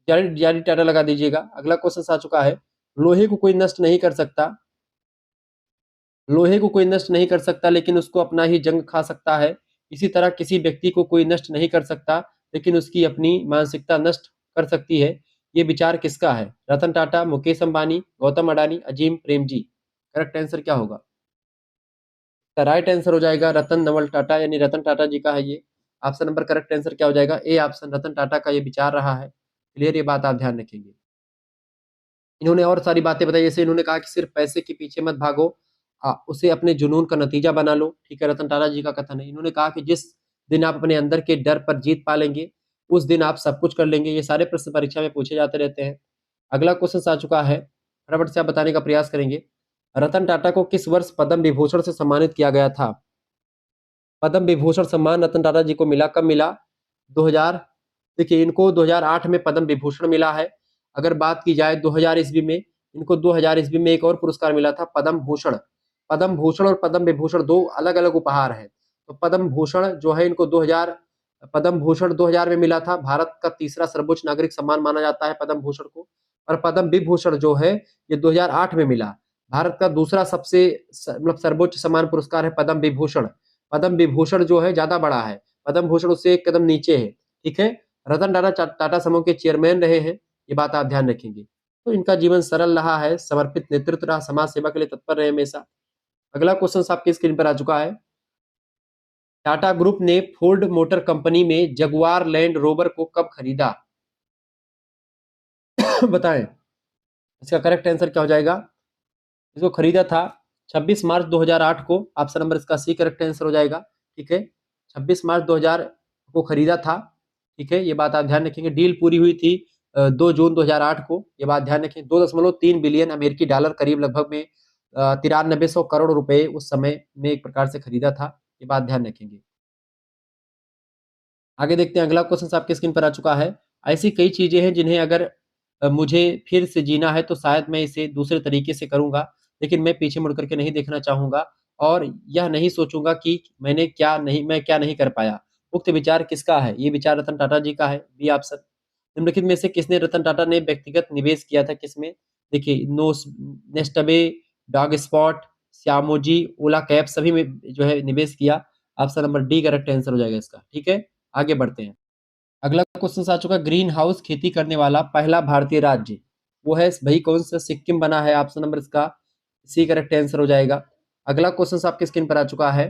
जे.आर.डी. टाटा लगा दीजिएगा। अगला क्वेश्चन आ चुका है लोहे को कोई नष्ट नहीं कर सकता, लोहे को कोई नष्ट नहीं कर सकता लेकिन उसको अपना ही जंग खा सकता है। इसी तरह किसी व्यक्ति को कोई नष्ट नहीं कर सकता लेकिन उसकी अपनी मानसिकता नष्ट कर सकती है। ये विचार किसका है? रतन टाटा, मुकेश अंबानी, गौतम अडानी, अजीम प्रेमजी। करेक्ट आंसर क्या होगा? राइट आंसर हो जाएगा रतन नवल टाटा, यानी रतन टाटा जी का है ये। ऑप्शन नंबर करेक्ट आंसर क्या हो जाएगा? ए ऑप्शन, रतन टाटा का ये विचार रहा है। क्लियर, ये बात आप ध्यान रखेंगे। इन्होंने और सारी बातें बताई, जैसे इन्होंने कहा कि सिर्फ पैसे के पीछे मत भागो, उसे अपने जुनून का नतीजा बना लो, ठीक है। रतन टाटा जी का कथन है। इन्होंने कहा कि जिस दिन आप अपने अंदर के डर पर जीत पा लेंगे उस दिन आप सब कुछ कर लेंगे। ये सारे प्रश्न परीक्षा में पूछे जाते रहते हैं। अगला क्वेश्चन आ चुका है, फटाफट से आप बताने का प्रयास करेंगे। रतन टाटा को किस वर्ष पद्म विभूषण से सम्मानित किया गया था? पद्म विभूषण सम्मान रतन टाटा जी को मिला, कब मिला? 2000, देखिए इनको 2008 में पद्म विभूषण मिला है। अगर बात की जाए 2000 ईस्वी में, इनको 2000 ईस्वी में एक और पुरस्कार मिला था, पद्म भूषण। पद्म भूषण और पद्म विभूषण दो अलग-अलग उपहार हैं। तो पद्म भूषण जो है इनको 2000, पद्म भूषण 2000 में मिला था। भारत का तीसरा सर्वोच्च नागरिक सम्मान माना जाता है पद्म भूषण को। और पद्म विभूषण जो है ये 2008 में मिला। भारत का दूसरा सबसे मतलब सर्वोच्च सम्मान पुरस्कार है पद्म विभूषण। पद्म विभूषण जो है ज्यादा बड़ा है, पद्म भूषण उससे एक कदम नीचे है। ठीक है, रतन टाटा टाटा समूह के चेयरमैन रहे हैं, ये बात आप ध्यान रखेंगे। तो इनका जीवन सरल रहा है, समर्पित नेतृत्व रहा, समाज सेवा के लिए तत्पर रहे हमेशा। अगला क्वेश्चन आपकी स्क्रीन पर आ चुका है। टाटा ग्रुप ने फोर्ड मोटर कंपनी में जगुआर लैंड रोवर को कब खरीदा? बताएं, इसका करेक्ट आंसर क्या हो जाएगा? इसको खरीदा था 26 मार्च 2008 को। ऑप्शन नंबर इसका सी करेक्ट आंसर हो जाएगा। ठीक है, 26 मार्च 2000 को खरीदा था। ठीक है, ये बात आप ध्यान रखेंगे। डील पूरी हुई थी 2 जून 2008 को, ये बात ध्यान रखें। 2.3 बिलियन अमेरिकी डॉलर, करीब लगभग में 9300 करोड़ रुपए उस समय में एक प्रकार से खरीदा था, ये बात ध्यान रखेंगे। आगे देखते हैं, अगला क्वेश्चन आपके स्क्रीन पर आ चुका है। ऐसी कई चीजें हैं जिन्हें अगर मुझे फिर से जीना है तो शायद मैं इसे दूसरे तरीके से करूंगा, लेकिन मैं पीछे मुड़ करके नहीं देखना चाहूंगा और यह नहीं सोचूंगा कि मैं क्या नहीं कर पाया। उक्त विचार किसका है? ये विचार रतन टाटा जी का है। B option. निम्नलिखित में से किसने, रतन टाटा ने व्यक्तिगत निवेश किया था किसमें? देखिए, नेस्टबे, डॉग स्पॉट, श्यामोजी, ओला कैब, सभी में जो है निवेश किया। Option number D correct answer हो जाएगा इसका। ठीक है, आगे बढ़ते हैं। अगला क्वेश्चन आ चुका, ग्रीन हाउस खेती करने वाला पहला भारतीय राज्य वो है भाई कौन सा? सिक्किम बना है। ऑप्शन नंबर इसका सी करेक्ट आंसर हो जाएगा। अगला क्वेश्चन आपके स्क्रीन पर आ चुका है।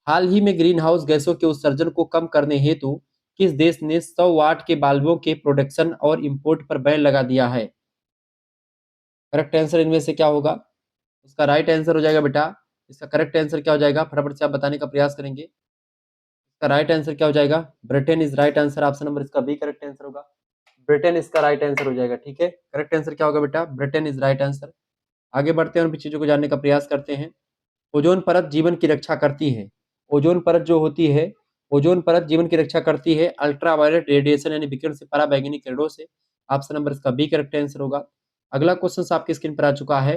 हाल ही में ग्रीन हाउस गैसों के उत्सर्जन को कम करने हेतु किस देश ने 100 वाट के बाल्बों के प्रोडक्शन और इंपोर्ट पर बैन लगा दिया है? करेक्ट आंसर इनमें से क्या होगा? इसका राइट आंसर हो जाएगा बेटा, इसका करेक्ट आंसर क्या हो जाएगा? फटाफट से आप बताने का प्रयास करेंगे। इसका राइट आंसर क्या हो जाएगा? Britain is right answer. Option number इसका बी करेक्ट आंसर होगा। ब्रिटेन इसका राइट आंसर हो जाएगा। ठीक है, करेक्ट आंसर क्या होगा बेटा? Britain is right answer. आगे बढ़ते हैं और भी चीजों को जानने का प्रयास करते हैं। ओजोन परत जीवन की रक्षा करती है। ओजोन परत जो होती है, ओजोन परत जीवन की रक्षा करती है अल्ट्रावायलेट रेडिएशन यानी विकिरण से, पराबैंगनी किरणों से। ऑप्शन नंबर इसका बी करेक्ट आंसर होगा। अगला क्वेश्चन आपकी स्क्रीन पर आ चुका है।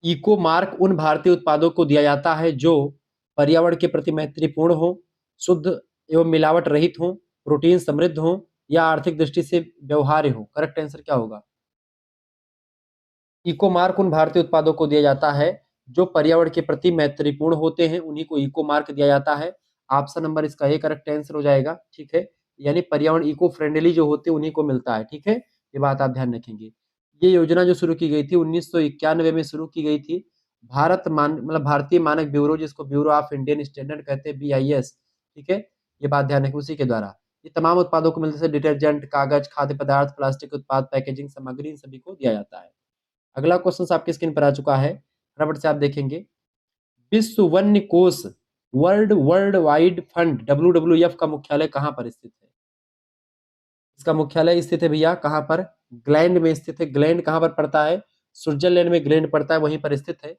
इको मार्क उन भारतीय उत्पादों को दिया जाता है जो पर्यावरण के प्रति मैत्रीपूर्ण हो, शुद्ध एवं मिलावट रहित हो, प्रोटीन समृद्ध हो या आर्थिक दृष्टि से व्यवहार्य हो। करेक्ट आंसर क्या होगा? इको मार्क उन भारतीय उत्पादों को दिया जाता है जो पर्यावरण के प्रति मैत्रीपूर्ण होते हैं, उन्हीं को इको मार्क दिया जाता है। ऑप्शन नंबर इसका ए करेक्ट आंसर हो जाएगा। ठीक है, यानी पर्यावरण इको फ्रेंडली जो होते हैं उन्हीं को मिलता है। ठीक है, ये बात आप ध्यान रखेंगे। ये योजना जो शुरू की गई थी 1991 में शुरू की गई थी। मतलब भारतीय मानक ब्यूरो, जिसको ब्यूरो ऑफ इंडियन स्टैंडर्ड कहते हैं, BIS। ठीक है, ये बात ध्यान रखें, उसी के द्वारा ये तमाम उत्पादों को मिलते हैं। डिटर्जेंट, कागज, खाद्य पदार्थ, प्लास्टिक उत्पाद, पैकेजिंग सामग्री, इन सभी को दिया जाता है। अगला क्वेश्चन आपकी स्क्रीन पर आ चुका है, फटाफट से आप देखेंगे। विश्व वन्य कोष वर्ल्ड वाइड फंड WWF का मुख्यालय कहां पर स्थित है? इसका मुख्यालय स्थित है भैया कहां पर? ग्लैंड में स्थित है। ग्लैंड कहां पर पड़ता है? स्विट्जरलैंड में ग्लैंड पड़ता है, वहीं पर स्थित है।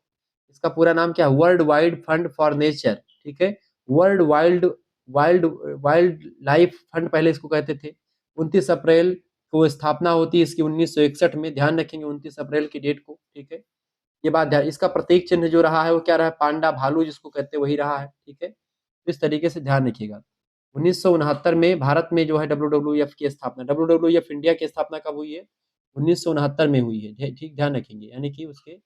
इसका पूरा नाम क्या है? World wide fund for nature. ठीक है, world wild wild wild life fund पहले इसको कहते थे। 29 अप्रैल को स्थापना होती है इसकी 1961 में। ध्यान रखेंगे 29 अप्रैल की डेट को। ठीक है, ये बात ध्यान। इसका प्रतीक चिन्ह जो रहा है वो क्या रहा है? पांडा, भालू जिसको कहते हैं वही रहा है। ठीक है, तो इस तरीके से ध्यान रखिएगा। 1969 में भारत में जो है WWF की स्थापना, WWF इंडिया की स्थापना कब हुई है? 1969 में हुई है। ठीक, ध्यान रखेंगे, यानी कि उसके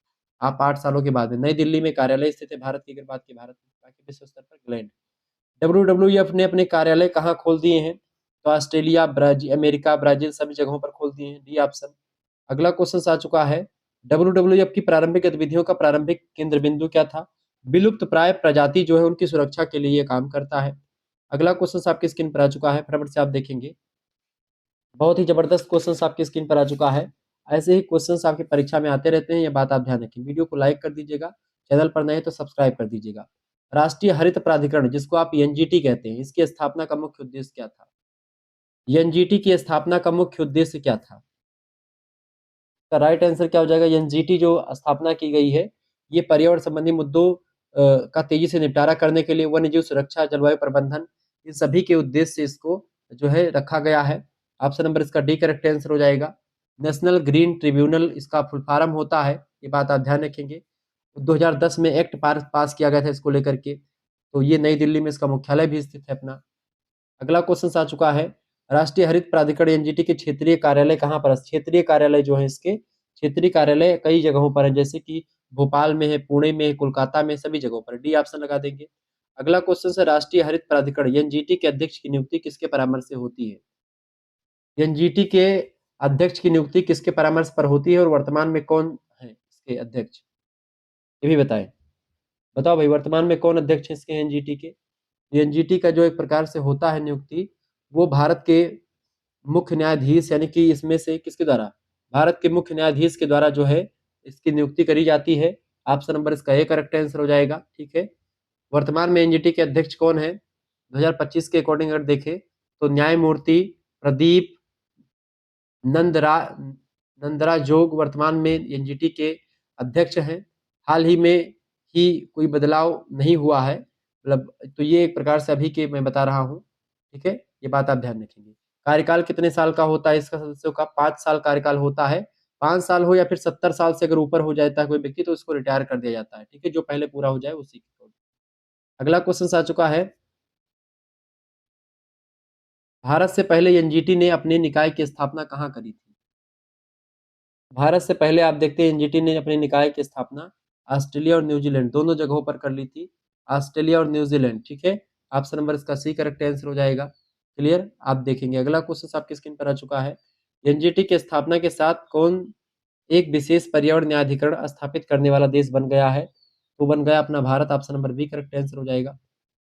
आप 8 सालों के बाद में। नई दिल्ली में कार्यालय स्थित है भारत की, अगर बात की भारत में, बाकी विश्व स्तर पर ग्लैंड। WWF ने अपने कार्यालय कहाँ खोल दिए हैं? तो ऑस्ट्रेलिया, ब्राजील, अमेरिका, ब्राजील सभी जगहों पर खोल दिए हैं। D option. अगला क्वेश्चन आ चुका है। WWF की प्रारंभिक गतिविधियों का प्रारंभिक केंद्र बिंदु क्या था? विलुप्त प्राय प्रजाति जो है उनकी सुरक्षा के लिए ये काम करता है। अगला क्वेश्चन आपकी स्क्रीन पर आ चुका है, फटाफट से आप देखेंगे। बहुत ही जबरदस्त क्वेश्चन आपकी स्क्रीन पर आ चुका है। ऐसे ही क्वेश्चन आपकी परीक्षा में आते रहते हैं, ये बात आप ध्यान रखें। वीडियो को लाइक कर दीजिएगा, चैनल पर नए तो सब्सक्राइब कर दीजिएगा। राष्ट्रीय हरित प्राधिकरण, जिसको आप NGT कहते हैं, इसकी स्थापना का मुख्य उद्देश्य क्या था? NGT की स्थापना का मुख्य उद्देश्य क्या था? का राइट आंसर क्या हो जाएगा? NGT जो स्थापना की गई है, ये पर्यावरण संबंधी मुद्दों का तेजी से निपटारा करने के लिए वन्यजीव सुरक्षा, जलवायु प्रबंधन, इन सभी के उद्देश्य से इसको जो है रखा गया है। ऑप्शन नंबर इसका डी करेक्ट आंसर हो जाएगा। नेशनल ग्रीन ट्रिब्यूनल इसका फुल फॉर्म होता है, ये बात आप ध्यान रखेंगे। 2010 में एक्ट पास किया गया था इसको लेकर के, तो ये नई दिल्ली में इसका मुख्यालय भी स्थित है अपना। अगला क्वेश्चन आ चुका है, राष्ट्रीय हरित प्राधिकरण एनजीटी के क्षेत्रीय कार्यालय कहाँ पर है? क्षेत्रीय कार्यालय जो है इसके क्षेत्रीय कार्यालय कई जगहों पर है, जैसे कि भोपाल में है, पुणे में है, कोलकाता में, सभी जगहों पर। डी ऑप्शन लगा देंगे। अगला क्वेश्चन है, राष्ट्रीय हरित प्राधिकरण एनजीटी के अध्यक्ष की नियुक्ति किसके परामर्श से होती है? एनजीटी के अध्यक्ष की नियुक्ति किसके परामर्श पर होती है और वर्तमान में कौन है इसके अध्यक्ष, ये भी बताएं। बताओ भाई, वर्तमान में कौन अध्यक्ष है इसके एनजीटी के? एनजीटी का जो एक प्रकार से होता है नियुक्ति, वो भारत के मुख्य न्यायाधीश, यानी कि इसमें से किसके द्वारा? भारत के मुख्य न्यायाधीश के द्वारा जो है इसकी नियुक्ति करी जाती है। ऑप्शन नंबर इसका ए करेक्ट आंसर हो जाएगा। ठीक है, वर्तमान में एनजीटी के अध्यक्ष कौन है? 2025 के अकॉर्डिंग अगर देखें तो न्यायमूर्ति प्रदीप नंदरा नंदरा जोग वर्तमान में एनजीटी के अध्यक्ष हैं। हाल ही में ही कोई बदलाव नहीं हुआ है, मतलब तो ये एक प्रकार से अभी के मैं बता रहा हूँ। ठीक है, ये बात आप ध्यान रखेंगे। कार्यकाल कितने साल का होता है इसका सदस्यों का? 5 साल कार्यकाल होता है। 5 साल हो या फिर 70 साल से अगर ऊपर हो जाता है कोई व्यक्ति तो उसको रिटायर कर दिया जाता है। ठीक है, जो पहले पूरा हो जाए उसी को। अगला क्वेश्चन आ चुका है, भारत से पहले एनजीटी ने अपने निकाय की स्थापना कहाँ करी थी? भारत से पहले आप देखते हैं एनजीटी ने अपने निकाय की स्थापना ऑस्ट्रेलिया और न्यूजीलैंड दोनों जगहों पर कर ली थी। ऑस्ट्रेलिया और न्यूजीलैंड। ठीक है, ऑप्शन नंबर इसका सी करेक्ट आंसर हो जाएगा। क्लियर, आप देखेंगे। अगला क्वेश्चन आपकी स्क्रीन पर आ चुका है, एनजीटी की स्थापना के साथ कौन एक विशेष पर्यावरण न्यायाधिकरण स्थापित करने वाला देश बन गया है? तो बन गया अपना Bharat. Option number B correct answer हो जाएगा।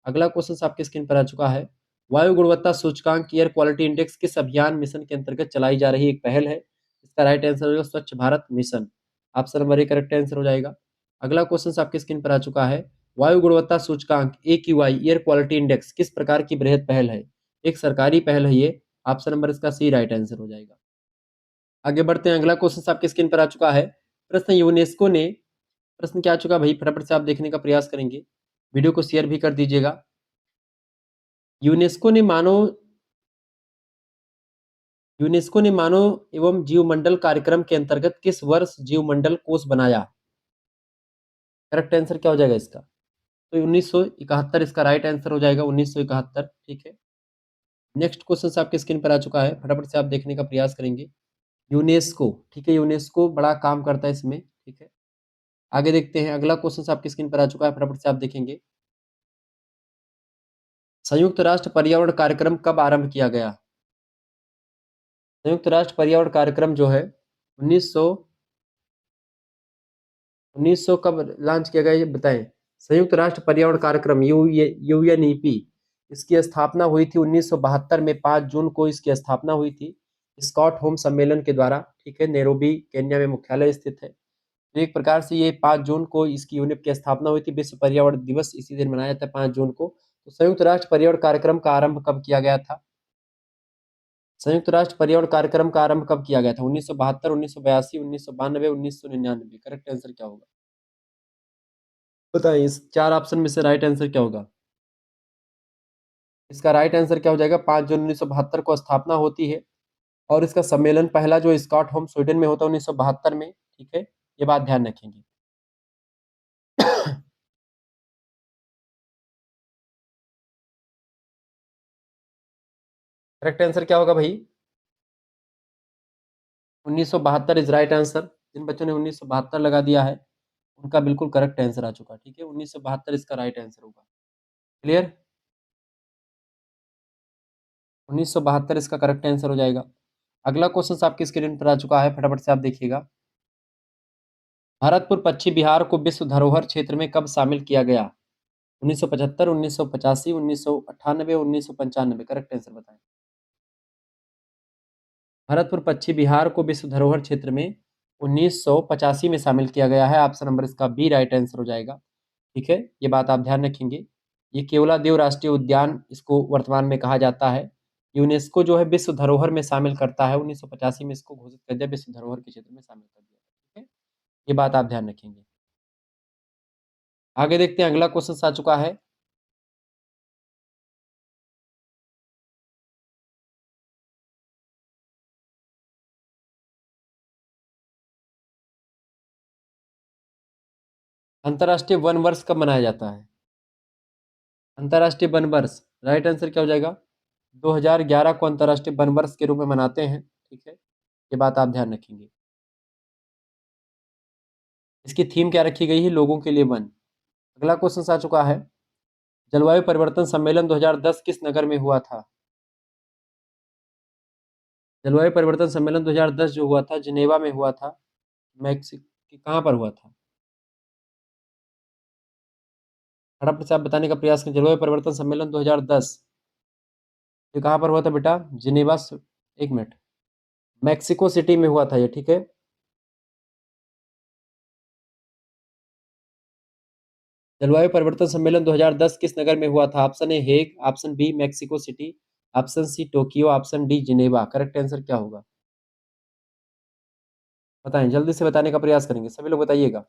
अगला क्वेश्चन आपकी स्क्रीन पर आ चुका है, वायु गुणवत्ता सूचकांक एयर क्वालिटी इंडेक्स किस अभियान मिशन के अंतर्गत चलाई जा रही एक पहल है? इसका राइट आंसर होगा स्वच्छ Bharat mission. Option number A correct answer हो जाएगा। अगला क्वेश्चन आपकी स्क्रीन पर आ चुका है, वायु गुणवत्ता सूचकांक AQI एयर क्वालिटी इंडेक्स किस प्रकार की बृहद पहल है? एक सरकारी पहल है ये। ऑप्शन नंबर इसका सी राइट आंसर हो जाएगा। आगे बढ़ते हैं। अगला क्वेश्चन आपकी स्क्रीन पर आ चुका है, प्रश्न यूनेस्को ने, प्रश्न क्या आ चुका भाई, फटाफट से आप देखने का प्रयास करेंगे, वीडियो को शेयर भी कर दीजिएगा। यूनेस्को ने मानव यूनेस्को ने मानव एवं जीवमंडल कार्यक्रम के अंतर्गत किस वर्ष जीवमंडल कोष बनाया? करेक्ट आंसर क्या हो जाएगा इसका? तो 1971 इसका राइट आंसर हो जाएगा, 1971। ठीक है, नेक्स्ट क्वेश्चन आपके स्क्रीन पर आ चुका है, फटाफट से आप देखने का प्रयास करेंगे। यूनेस्को, ठीक है, यूनेस्को बड़ा काम करता है इसमें। ठीक है, आगे देखते हैं। अगला क्वेश्चन आपकी स्क्रीन पर आ चुका है, फटाफट से आप देखेंगे। संयुक्त राष्ट्र पर्यावरण कार्यक्रम कब आरंभ किया गया? संयुक्त राष्ट्र पर्यावरण कार्यक्रम जो है 1900 कब लॉन्च किया गया ये बताएं। संयुक्त राष्ट्र पर्यावरण कार्यक्रम यूएनईपी, इसकी स्थापना हुई थी 1972 में, 5 जून को इसकी स्थापना हुई थी स्कॉट होम सम्मेलन के द्वारा। ठीक है, नैरोबी केन्या में मुख्यालय स्थित है। तो एक प्रकार से ये 5 जून को इसकी यूनिट की स्थापना हुई थी। विश्व पर्यावरण दिवस इसी दिन मनाया जाता है 5 जून को। तो संयुक्त राष्ट्र पर्यावरण कार्यक्रम का आरंभ कब किया गया था? संयुक्त राष्ट्र पर्यावरण कार्यक्रम का आरंभ कब किया गया था? 1972, 1982, 1992, 1999। करेक्ट आंसर क्या होगा बताइए, इस 4 ऑप्शन में से राइट आंसर क्या होगा? इसका राइट आंसर क्या हो जाएगा? 5 जून 1972 को स्थापना होती है और इसका सम्मेलन पहला जो स्कॉट होम स्वीडन में होता है 1972 में। ठीक है, ये बात ध्यान रखेंगे। करेक्ट आंसर क्या होगा भाई? 1972 इज राइट आंसर। जिन बच्चों ने 1972 लगा दिया है उनका बिल्कुल करेक्ट आंसर आ चुका। ठीक है, 1972 इसका राइट आंसर होगा। क्लियर, 1972 इसका करेक्ट आंसर हो जाएगा। अगला क्वेश्चन आपकी स्क्रीन पर आ चुका है, फटाफट से आप देखिएगा। भरतपुर पश्चिम बिहार को विश्व धरोहर क्षेत्र में कब शामिल किया गया? 1975, 1985, 1998, 1995। करेक्ट आंसर बताएं। भरतपुर पश्चिम बिहार को विश्व धरोहर क्षेत्र में 1985 में शामिल किया गया है। ऑप्शन नंबर इसका बी राइट आंसर हो जाएगा। ठीक है, ये बात आप ध्यान रखेंगे। ये केवलादेव राष्ट्रीय उद्यान इसको वर्तमान में कहा जाता है। यूनेस्को जो है विश्व धरोहर में शामिल करता है, 1985 में इसको घोषित कर दिया, विश्व धरोहर के क्षेत्र में शामिल कर दिया। ठीक है, ये बात आप ध्यान रखेंगे। आगे देखते हैं, अगला क्वेश्चन आ चुका है। अंतर्राष्ट्रीय वन वर्ष कब मनाया जाता है? अंतर्राष्ट्रीय वन वर्ष, राइट आंसर क्या हो जाएगा? 2011 को अंतर्राष्ट्रीय वन वर्ष के रूप में मनाते हैं, ठीक है, ये बात आप ध्यान रखेंगे। इसकी थीम क्या रखी गई है? लोगों के लिए वन। अगला क्वेश्चन आ चुका है, जलवायु परिवर्तन सम्मेलन 2010 किस नगर में हुआ था? जलवायु परिवर्तन सम्मेलन 2010 जो हुआ था, जिनेवा में हुआ था। मैक्सिको कहाँ पर हुआ था? फटाफट से आप बताने का प्रयास करें। जलवायु परिवर्तन सम्मेलन 2010 ये कहाँ पर हुआ था बेटा? जिनेवा एक मिनट, मैक्सिको सिटी में हुआ था ये, ठीक है। जलवायु परिवर्तन सम्मेलन 2010 किस नगर में हुआ था? Option A Hague, option B Mexico City, option C Tokyo, option D Geneva. Correct answer क्या होगा? बताएं, जल्दी से बताने का प्रयास करेंगे, सभी लोग बताइएगा।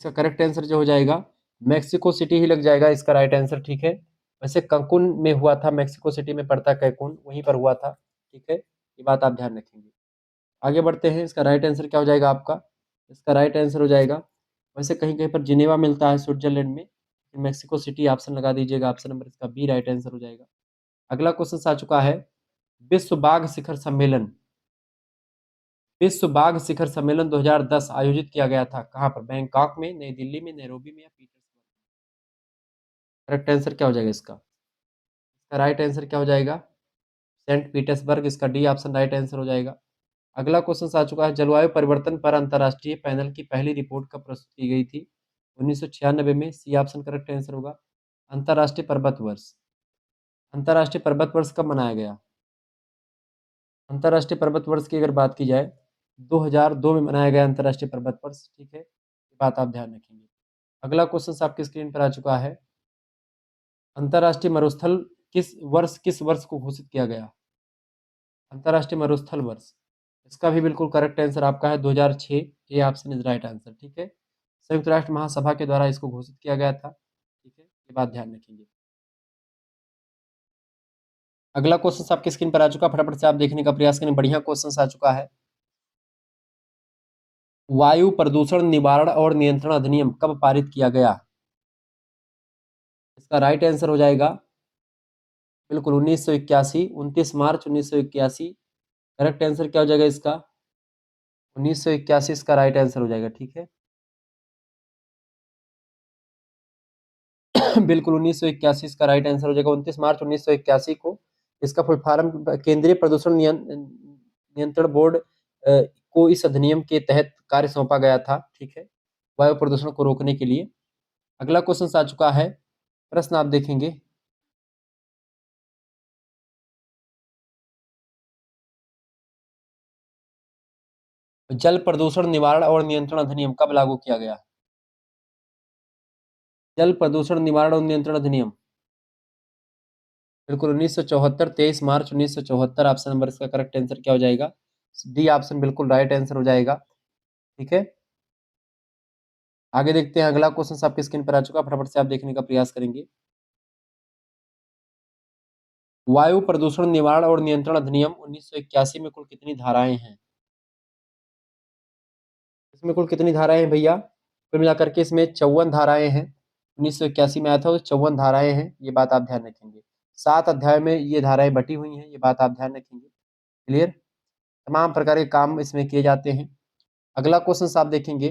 इसका करेक्ट आंसर जो हो जाएगा, मैक्सिको सिटी ही लग जाएगा इसका राइट आंसर, ठीक है। वैसे कंकुन में हुआ था, मैक्सिको सिटी में पड़ता है कैंकुन, वहीं पर हुआ था, ठीक है, ये बात आप ध्यान रखेंगे। आगे बढ़ते हैं, इसका राइट आंसर क्या हो जाएगा आपका? इसका राइट आंसर हो जाएगा, वैसे कहीं कहीं पर जिनेवा मिलता है स्विट्जरलैंड में, मैक्सिको सिटी ऑप्शन लगा दीजिएगा, ऑप्शन नंबर इसका बी राइट आंसर हो जाएगा। अगला क्वेश्चन आ चुका है, विश्व बाघ शिखर सम्मेलन, विश्व बाघ शिखर सम्मेलन 2010 आयोजित किया गया था कहाँ पर? बैंकॉक में, नई दिल्ली में, नैरोबी में या पीटर्सबर्ग? करेक्ट आंसर क्या हो जाएगा इसका? इसका राइट आंसर क्या हो जाएगा? सेंट पीटर्सबर्ग, इसका डी ऑप्शन राइट आंसर हो जाएगा। अगला क्वेश्चन आ चुका है, जलवायु परिवर्तन पर अंतर्राष्ट्रीय पैनल की पहली रिपोर्ट कब प्रस्तुत की गई थी? 1996 में, सी ऑप्शन करेक्ट आंसर होगा। अंतर्राष्ट्रीय पर्वत वर्ष, अंतर्राष्ट्रीय पर्वत वर्ष कब मनाया गया? अंतर्राष्ट्रीय पर्वत वर्ष की अगर बात की जाए, 2002 में मनाया गया अंतर्राष्ट्रीय पर्वत वर्ष, ठीक है, ये बात आप ध्यान रखेंगे। अगला क्वेश्चन आपकी स्क्रीन पर आ चुका है, अंतर्राष्ट्रीय मरुस्थल किस वर्ष को घोषित किया गया? अंतर्राष्ट्रीय मरुस्थल वर्ष, इसका भी बिल्कुल करेक्ट आंसर आपका है 2006, ये ऑप्शन इज राइट आंसर, ठीक है। संयुक्त राष्ट्र महासभा के द्वारा इसको घोषित किया गया था, ठीक है, ये बात ध्यान रखेंगे। अगला क्वेश्चन आपकी स्क्रीन पर आ चुका, फटाफट से आप देखने का प्रयास करें, बढ़िया क्वेश्चन आ चुका है। वायु प्रदूषण निवारण और नियंत्रण अधिनियम कब पारित किया गया? इसका राइट आंसर हो जाएगा बिल्कुल 1981, 29 मार्च 1981। करेक्ट आंसर क्या हो जाएगा इसका? 1981 इसका राइट आंसर हो जाएगा, ठीक है। बिल्कुल 1981 इसका राइट आंसर हो जाएगा, 29 मार्च 1981 को इसका फुल फॉर्म केंद्रीय प्रदूषण नियंत्रण बोर्ड को इस अधिनियम के तहत कार्य सौंपा गया था, ठीक है, वायु प्रदूषण को रोकने के लिए। अगला क्वेश्चन आ चुका है, प्रश्न आप देखेंगे, जल प्रदूषण निवारण और नियंत्रण अधिनियम कब लागू किया गया? जल प्रदूषण निवारण और नियंत्रण अधिनियम बिल्कुल 1974, 23 मार्च 1974 ऑप्शन नंबर इसका करेक्ट आंसर क्या हो जाएगा? डी ऑप्शन बिल्कुल राइट आंसर हो जाएगा, ठीक है। आगे देखते हैं, अगला क्वेश्चन आपकी स्क्रीन पर आ चुका, फटाफट से आप देखने का प्रयास करेंगे। वायु प्रदूषण निवारण और नियंत्रण अधिनियम 1981 में कुल कितनी धाराएं हैं? इसमें कुल कितनी धाराएं हैं भैया? कुल मिलाकर के इसमें 54 धाराएं हैं। 1981 में आया था, 54 धाराएं हैं, ये बात आप ध्यान रखेंगे। 7 अध्याय में ये धाराएं बटी हुई हैं, ये बात आप ध्यान रखेंगे। क्लियर? तमाम प्रकार के काम इसमें किए जाते हैं। अगला क्वेश्चन आप देखेंगे,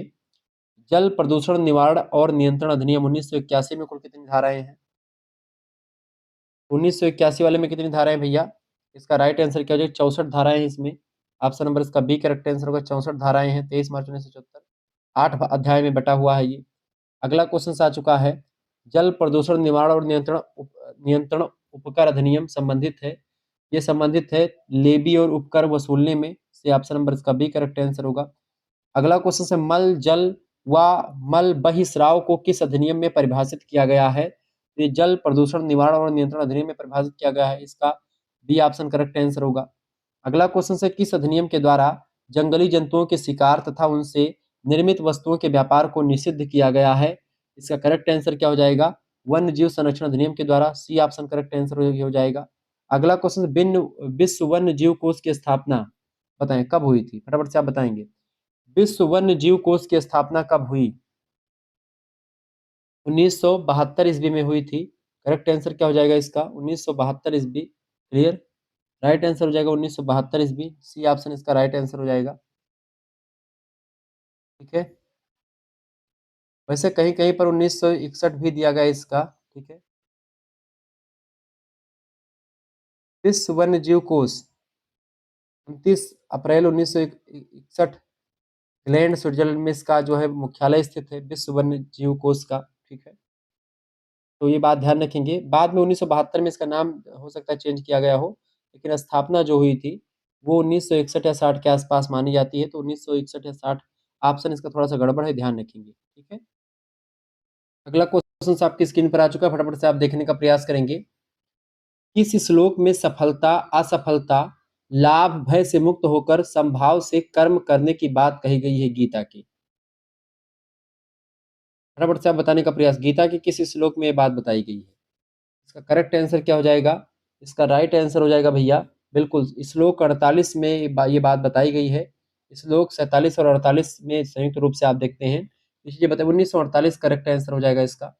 जल प्रदूषण निवारण और नियंत्रण अधिनियम 1981 में कुल कितनी धाराएं हैं? 1981 वाले में कितनी धाराएं भैया? इसका राइट आंसर क्या हो जाएगा? 64 धाराएं हैं इसमें, ऑप्शन नंबर इसका बी करेक्ट आंसर होगा। 64 धाराएं हैं, 23 मार्च 1974, 8 अध्याय में बटा हुआ है ये। अगला क्वेश्चन आ चुका है, जल प्रदूषण निवारण और नियंत्रण उपकर अधिनियम संबंधित है, ये संबंधित है लेबी और उपकर वसूलने में, से ऑप्शन नंबर इसका बी करेक्ट आंसर होगा। अगला क्वेश्चन है, मल जल व मल बहिस्राव को किस अधिनियम में परिभाषित किया गया है? ये जल प्रदूषण निवारण और नियंत्रण अधिनियम में परिभाषित किया गया है, इसका बी ऑप्शन करेक्ट आंसर होगा। अगला क्वेश्चन है किस अधिनियम के द्वारा जंगली जंतुओं के शिकार तथा उनसे निर्मित वस्तुओं के व्यापार को निषिद्ध किया गया है? इसका करेक्ट आंसर क्या हो जाएगा? वन्य जीव संरक्षण अधिनियम के द्वारा। सी ऑप्शन करेक्ट आंसर हो जाएगा। अगला क्वेश्चन विश्व वन्य जीव कोष की स्थापना बताएं कब हुई थी? फटाफट से आप बताएंगे। विश्व वन्य जीव कोष की स्थापना कब हुई? 1972 ईस्वी में हुई थी। करेक्ट आंसर क्या हो जाएगा इसका? 1972 ईस्वी। क्लियर? राइट आंसर हो जाएगा 1972 ईस्वी। सी ऑप्शन इसका राइट आंसर हो जाएगा। ठीक है, वैसे कहीं कहीं पर 1961 भी दिया गया इसका। ठीक है, विश्व वन्य जीव कोष 29 अप्रैल 1961 इंग्लैंड स्विट्जरलैंड में इसका जो है मुख्यालय स्थित है, विश्व वन्य जीव कोष का। ठीक है, तो ये बात ध्यान रखेंगे। बाद में 1972 में इसका नाम हो सकता है चेंज किया गया हो, लेकिन स्थापना जो हुई थी वो 1961 या 60 के आसपास मानी जाती है। तो 1961 या 60 ऑप्शन इसका थोड़ा सा गड़बड़ है, ध्यान रखेंगे। ठीक है, अगला क्वेश्चन आपकी स्क्रीन पर आ चुका है, फटाफट से आप देखने का प्रयास करेंगे। किस श्लोक में सफलता, असफलता, लाभ, भय से मुक्त होकर संभाव से कर्म करने की बात कही गई है गीता की? फटाफट से आप बताने का प्रयास, गीता के किस श्लोक में ये बात बताई गई है? इसका करेक्ट आंसर क्या हो जाएगा? इसका राइट आंसर हो जाएगा भैया बिल्कुल श्लोक 48 में ये बात बताई गई है। श्लोक 47 और 48 में संयुक्त रूप से आप देखते हैं, इसलिए बताए 1948 करेक्ट आंसर हो जाएगा इसका।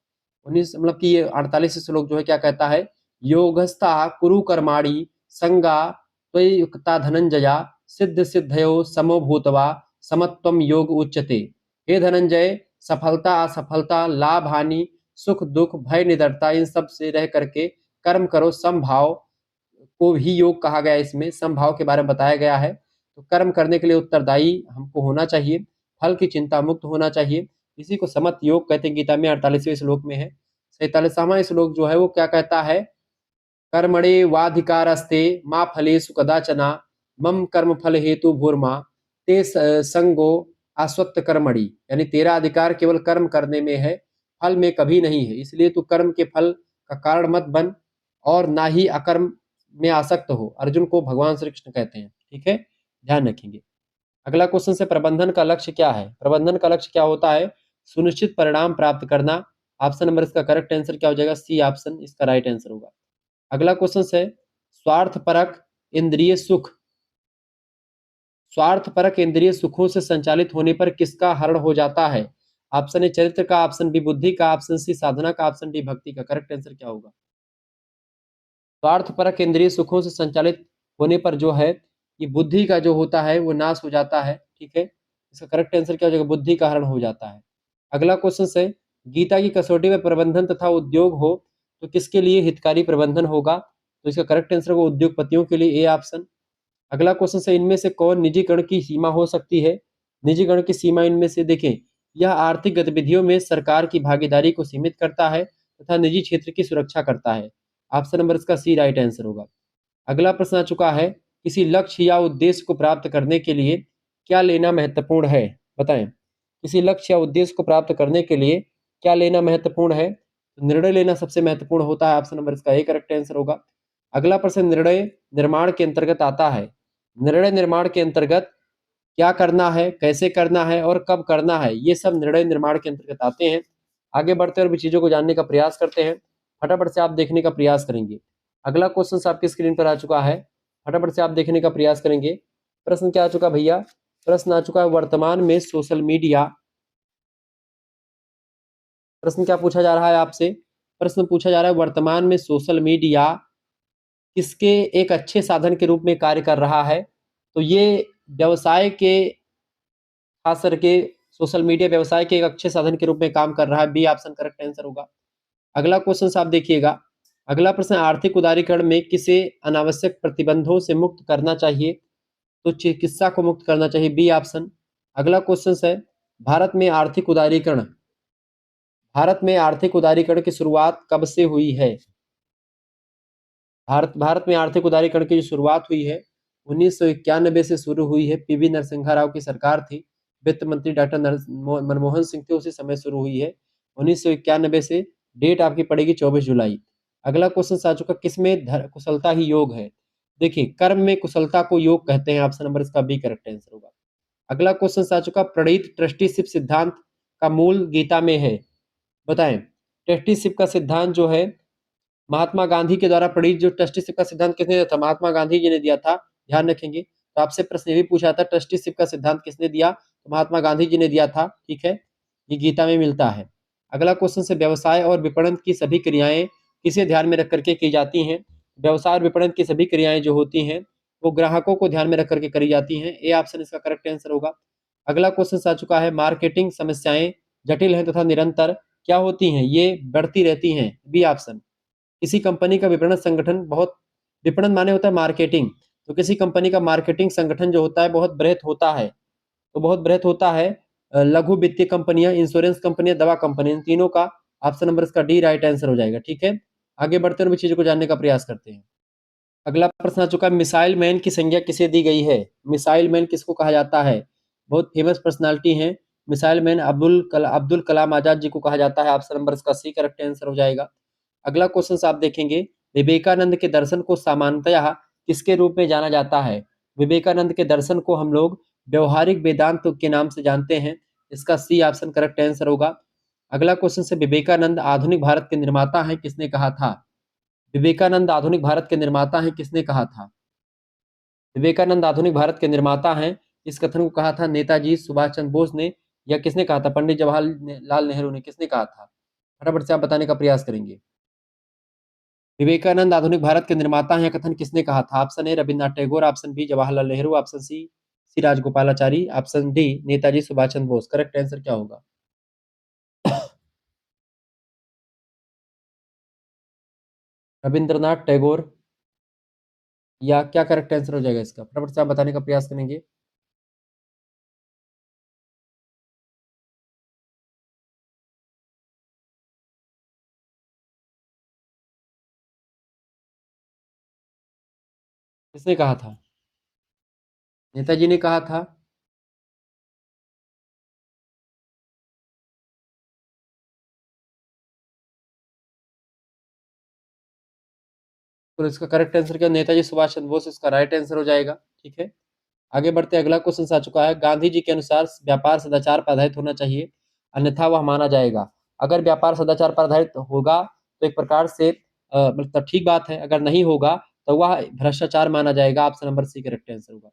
19 मतलब कि ये 48 श्लोक जो है क्या कहता है? योगस्था कुरु कर्माणि संगा त्वयियुक्ता धनंजया सिद्ध सिद्धयो समो भूतवा समत्वम योग उच्यते। हे धनंजय, सफलता असफलता, लाभ हानि, सुख दुख, भय निडरता, इन सब से रह करके कर्म करो। समभाव को भी योग कहा गया है, इसमें समभाव के बारे में बताया गया है। तो कर्म करने के लिए उत्तरदायी हमको होना चाहिए, फल की चिंता मुक्त होना चाहिए, इसी को समत योग कहते हैं। गीता में 48वें श्लोक में है। 47वां श्लोक जो है वो क्या कहता है? कर्मणे वाधिकारस्ते मा फलेषु कदाचन मम कर्म फल हेतु भूर्मा ते संगो आस्वत्त कर्मणि, यानी तेरा अधिकार केवल कर्म करने में है, फल में कभी नहीं है, इसलिए तू कर्म के फल का कारण मत बन और ना ही अकर्म में आसक्त हो। अर्जुन को भगवान श्री कृष्ण कहते हैं। ठीक है, ध्यान रखेंगे। अगला क्वेश्चन से प्रबंधन का लक्ष्य क्या है? प्रबंधन का लक्ष्य क्या होता है? सुनिश्चित परिणाम प्राप्त करना। ऑप्शन नंबर इसका करेक्ट आंसर क्या हो जाएगा? सी ऑप्शन इसका राइट आंसर होगा। अगला क्वेश्चन है स्वार्थपरक इंद्रिय सुख, स्वार्थपरक इंद्रिय सुखों से संचालित होने पर किसका हरण हो जाता है? ऑप्शन ए चरित्र का, ऑप्शन बी बुद्धि का, ऑप्शन सी साधना का, ऑप्शन डी भक्ति का। करेक्ट आंसर क्या होगा? स्वार्थपरक इंद्रिय सुखों से संचालित होने पर जो है ये बुद्धि का जो होता है वो नाश हो जाता है। ठीक है, इसका करेक्ट आंसर क्या हो जाएगा? बुद्धि का हरण हो जाता है। अगला क्वेश्चन है गीता की कसौटी में प्रबंधन तथा उद्योग हो तो किसके लिए हितकारी प्रबंधन होगा? तो इसका करेक्ट आंसर होगा उद्योगपतियों के लिए, ए ऑप्शन। अगला क्वेश्चन है इनमें से कौन निजीकरण की सीमा हो सकती है? निजीकरण की सीमा इनमें से देखें, यह आर्थिक गतिविधियों में सरकार की भागीदारी को सीमित करता है तथा निजी क्षेत्र की सुरक्षा करता है। ऑप्शन नंबर इसका सी राइट आंसर होगा। अगला प्रश्न आ चुका है किसी लक्ष्य या उद्देश्य को प्राप्त करने के लिए क्या लेना महत्वपूर्ण है? बताएं, किसी लक्ष्य या उद्देश्य को प्राप्त करने के लिए क्या लेना महत्वपूर्ण है? निर्णय लेना सबसे महत्वपूर्ण होता है। ऑप्शन नंबर इसका ए करेक्ट आंसर होगा। अगला प्रश्न निर्णय निर्माण के अंतर्गत आता है। निर्णय निर्माण के अंतर्गत क्या करना है, कैसे करना है और कब करना है, ये सब निर्णय निर्माण के अंतर्गत आते हैं। आगे बढ़ते और भी चीजों को जानने का प्रयास करते हैं, फटाफट से आप देखने का प्रयास करेंगे। अगला क्वेश्चन आपकी स्क्रीन पर आ चुका है, फटाफट से आप देखने का प्रयास करेंगे। प्रश्न क्या आ चुका भैया? प्रश्न आ चुका है वर्तमान में सोशल मीडिया, प्रश्न क्या पूछा जा रहा है आपसे? प्रश्न पूछा जा रहा है वर्तमान में सोशल मीडिया किसके एक अच्छे साधन के रूप में कार्य कर रहा है? तो ये व्यवसाय के, खास करके सोशल मीडिया व्यवसाय के एक अच्छे साधन के रूप में काम कर रहा है। बी ऑप्शन करेक्ट आंसर होगा। अगला क्वेश्चन आप देखिएगा। अगला प्रश्न आर्थिक उदारीकरण में किसे अनावश्यक प्रतिबंधों से मुक्त करना चाहिए? तो चिकित्सा को मुक्त करना चाहिए, बी ऑप्शन। अगला क्वेश्चन है भारत में आर्थिक उदारीकरण, भारत में आर्थिक उदारीकरण की शुरुआत कब से हुई है? भारत में आर्थिक उदारीकरण की जो शुरुआत हुई है 1991 से शुरू हुई है। पीवी नरसिम्हा राव की सरकार थी, वित्त मंत्री डॉक्टर मनमोहन सिंह थे, उसी समय शुरू हुई है 1991 से। डेट आपकी पड़ेगी 24 जुलाई। अगला क्वेश्चन आ चुका किसमें कुशलता ही योग है? देखिए, कर्म में कुशलता को योग कहते हैं, ऑप्शन नंबर इसका बी करेक्ट आंसर होगा। अगला क्वेश्चन आ चुका, प्रणीत ट्रस्टीशिप सिद्धांत का मूल गीता में है, बताएं। ट्रस्टीशिप का सिद्धांत जो है महात्मा गांधी के द्वारा प्रणीत, जो ट्रस्टीशिप का सिद्धांत किसने दिया था, महात्मा गांधी जी ने दिया था, ध्यान रखेंगे। तो आपसे प्रश्न ये भी पूछा था ट्रस्टीशिप का सिद्धांत किसने दिया, तो महात्मा गांधी जी ने दिया था, ठीक है, ये गीता में मिलता है। अगला क्वेश्चन से, व्यवसाय और विपणन की सभी क्रियाएं किसे ध्यान में रख करके की जाती हैं, व्यवसाय और विपणन की सभी क्रियाएं जो होती हैं वो ग्राहकों को ध्यान में रख करके करी जाती हैं, ए ऑप्शन इसका करेक्ट आंसर होगा। अगला क्वेश्चन आ चुका है, मार्केटिंग समस्याएं जटिल हैं तथा निरंतर क्या होती हैं, ये बढ़ती रहती हैं, बी ऑप्शन। किसी कंपनी का विपणन संगठन बहुत, विपणन माने होता है मार्केटिंग, तो किसी कंपनी का मार्केटिंग संगठन जो होता है बहुत बृहत होता है, तो बहुत बृहत होता है। लघु वित्तीय कंपनियां, इंश्योरेंस कंपनियां, दवा कंपनी, इन तीनों का ऑप्शन नंबर इसका डी राइट आंसर हो जाएगा, ठीक है। आगे बढ़ते हुए चीजों को जानने का प्रयास करते हैं। अगला प्रश्न आ चुका है, मिसाइल मैन की संज्ञा किसे दी गई है, मिसाइल मैन किसको कहा जाता है, बहुत फेमस पर्सनालिटी है मिसाइल मैन, अब्दुल कलाम आजाद जी को कहा जाता है, ऑप्शन नंबर इसका सी करेक्ट आंसर हो जाएगा। अगला क्वेश्चन आप देखेंगे, विवेकानंद के दर्शन को सामान्यतः किसके रूप में जाना जाता है, विवेकानंद के दर्शन को हम लोग व्यवहारिक वेदांत के नाम से जानते हैं, इसका सी ऑप्शन करेक्ट आंसर होगा। अगला क्वेश्चन से, विवेकानंद आधुनिक भारत के निर्माता हैं, किसने कहा था, विवेकानंद आधुनिक भारत के निर्माता हैं, किसने कहा था, विवेकानंद आधुनिक भारत के निर्माता हैं, इस कथन को कहा था नेताजी सुभाष चंद्र बोस ने, या किसने कहा था, पंडित जवाहरलाल नेहरू ने, किसने कहा था, फटाफट से आप बताने का प्रयास करेंगे। विवेकानंद आधुनिक भारत के निर्माता हैं कथन किसने कहा था, option A Rabindranath Tagore, option B Jawaharlal Nehru, option C Rajagopalachari, option D Netaji Subhash Chandra Bose. Correct answer क्या होगा, रविंद्रनाथ टैगोर, या क्या करेक्ट आंसर हो जाएगा इसका, फटाफट से आप बताने का प्रयास करेंगे। किसने कहा था, नेताजी ने कहा था। तो इसका करेक्ट आंसर क्या, नेताजी सुभाष चंद्र बोस इसका राइट आंसर हो जाएगा, ठीक है। आगे बढ़ते अगला क्वेश्चन आ चुका है, गांधी जी के अनुसार व्यापार सदाचार पर आधारित होना चाहिए, अन्यथा वह माना जाएगा। अगर व्यापार सदाचार पर आधारित होगा तो एक प्रकार से मतलब ठीक बात है, अगर नहीं होगा तो वह भ्रष्टाचार माना जाएगा, option number C correct answer होगा।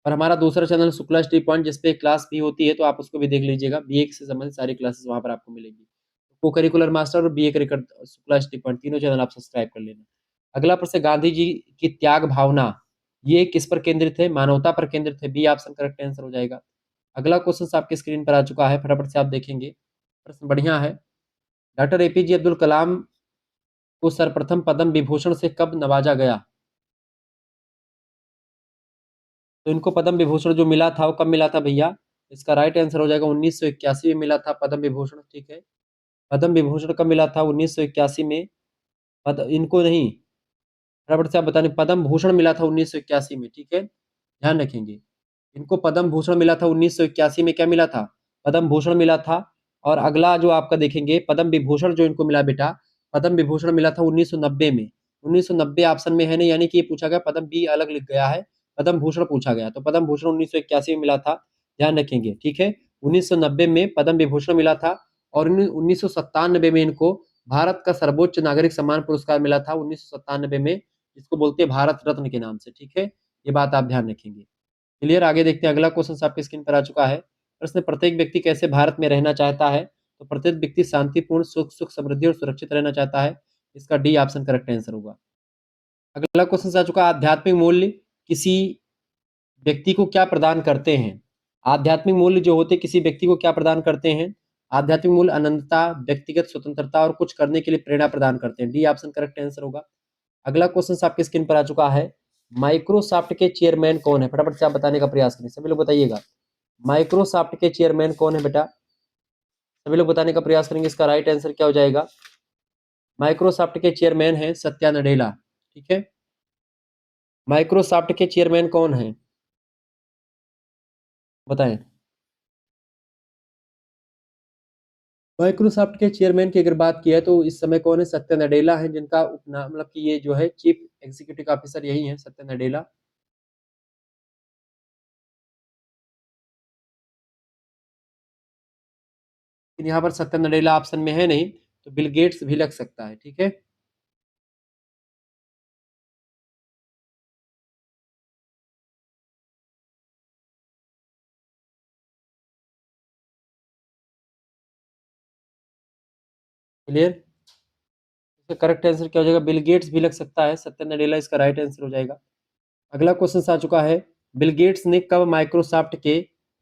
और हमारा दूसरा चैनल शुक्ला स्टडी पॉइंट, जिसपे क्लास भी होती है, तो आप उसको भी देख लीजिएगा, बीए से संबंधित सारी क्लासेस वहां पर आपको मिलेगी। को करिकुलर मास्टर और BA curricular Shukla study point तीनों चैनल आप सब्सक्राइब कर लेना। अगला प्रश्न, गांधी जी की त्याग भावना ये किस पर केंद्रित है, मानवता पर केंद्रित है, बी ऑप्शन करेक्ट आंसर हो जाएगा। अगला क्वेश्चन आपकी स्क्रीन पर आ चुका है, फटाफट से आप देखेंगे, प्रश्न बढ़िया है। डॉक्टर एपीजे अब्दुल कलाम को सर्वप्रथम पद्म विभूषण से कब नवाजा गया, तो इनको पद्म विभूषण जो मिला था वो कब मिला था भैया, इसका राइट आंसर हो जाएगा 1981 में मिला था पद्म विभूषण, ठीक है। पद्म विभूषण कब मिला था, 1981 में। इनको नहीं, फटाफट से आप बताने, पद्म भूषण मिला था 1981 में, ठीक है, ध्यान रखेंगे। इनको पद्म भूषण मिला था 1981 में, क्या मिला था, पद्म भूषण मिला था। और अगला जो आपका देखेंगे, पद्म विभूषण जो इनको मिला बेटा, पद्म विभूषण मिला था 1990 में, 1990 ऑप्शन में है नहीं, यानी कि ये पूछा गया, पद्म बी अलग लिख गया है, पद्म भूषण पूछा गया, तो पद्म भूषण 1981 में मिला था, ध्यान रखेंगे, ठीक है। 1990 में पद्म विभूषण मिला था, और 1997 में इनको भारत का सर्वोच्च नागरिक सम्मान पुरस्कार मिला था 1997 में, जिसको बोलते हैं भारत रत्न के नाम से, ठीक है, ये बात आप ध्यान रखेंगे। क्लियर, आगे देखते हैं, अगला क्वेश्चन आपकी स्क्रीन पर आ चुका है, प्रश्न, प्रत्येक व्यक्ति कैसे भारत में रहना चाहता है, तो प्रत्येक व्यक्ति शांतिपूर्ण, सुख समृद्धि और सुरक्षित रहना चाहता है, इसका डी ऑप्शन करेक्ट आंसर होगा। अगला क्वेश्चन आ चुका है, आध्यात्मिक मूल्य किसी व्यक्ति को क्या प्रदान करते हैं, आध्यात्मिक मूल्य जो होते किसी व्यक्ति को क्या प्रदान करते हैं, आध्यात्मिक मूल्य अनंतता, व्यक्तिगत स्वतंत्रता और कुछ करने के लिए प्रेरणा प्रदान करते हैं, डी ऑप्शन करेक्ट आंसर होगा। अगला क्वेश्चन आपकी स्क्रीन पर आ चुका है, माइक्रोसॉफ्ट के चेयरमैन कौन है, फटाफट से आप बताने का प्रयास करें, सभी लोग बताइएगा, माइक्रोसॉफ्ट के चेयरमैन कौन है बेटा, सभी लोग बताने का प्रयास करेंगे, इसका राइट आंसर क्या हो जाएगा, माइक्रोसॉफ्ट के चेयरमैन है सत्या नडेला, ठीक है। माइक्रोसॉफ्ट के चेयरमैन कौन है, बताएं। माइक्रोसॉफ्ट के चेयरमैन की अगर बात की है तो इस समय कौन है, सत्या नडेला है, जिनका उपनाम मतलब कि ये जो है चीफ एग्जीक्यूटिव ऑफिसर यही है, सत्या नडेला। लेकिन यहाँ पर सत्या नडेला ऑप्शन में है नहीं, तो बिल गेट्स भी लग सकता है, ठीक है। क्लियर। इसका करेक्ट आंसर क्या हो जाएगा, बिल गेट्स भी लग सकता है, सत्या नडेला इसका राइट आंसर हो जाएगा। अगला क्वेश्चन आ चुका है, बिल गेट्स ने कब माइक्रोसॉफ्ट के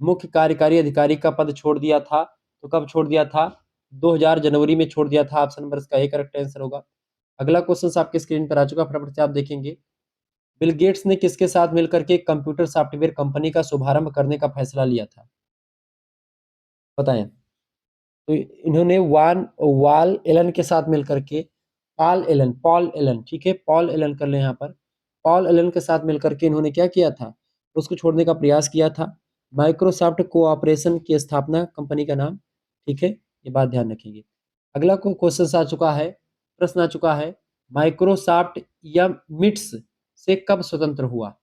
मुख्य कार्यकारी अधिकारी का पद छोड़ दिया था? तो कब छोड़ दिया था? 2000 जनवरी में छोड़ दिया था। ऑप्शन नंबर इसका ए करेक्ट आंसर होगा। अगला क्वेश्चन आपके स्क्रीन पर आ चुका, फटाफट से आप देखेंगे। बिल गेट्स ने किसके साथ मिलकर के कंप्यूटर सॉफ्टवेयर कंपनी का शुभारंभ करने का फैसला लिया था? बताएं। तो इन्होंने वान वाल एलन के साथ मिलकर के, पॉल एलन, ठीक है, पॉल एलन कर ले यहाँ पर। पॉल एलन के साथ मिलकर के इन्होंने क्या किया था? उसको छोड़ने का प्रयास किया था। माइक्रोसॉफ्ट कोऑपरेशन की स्थापना कंपनी का नाम, ठीक है, ये बात ध्यान रखेंगे। अगला को क्वेश्चन आ चुका है, प्रश्न आ चुका है, माइक्रोसॉफ्ट या मिट्स से कब स्वतंत्र हुआ?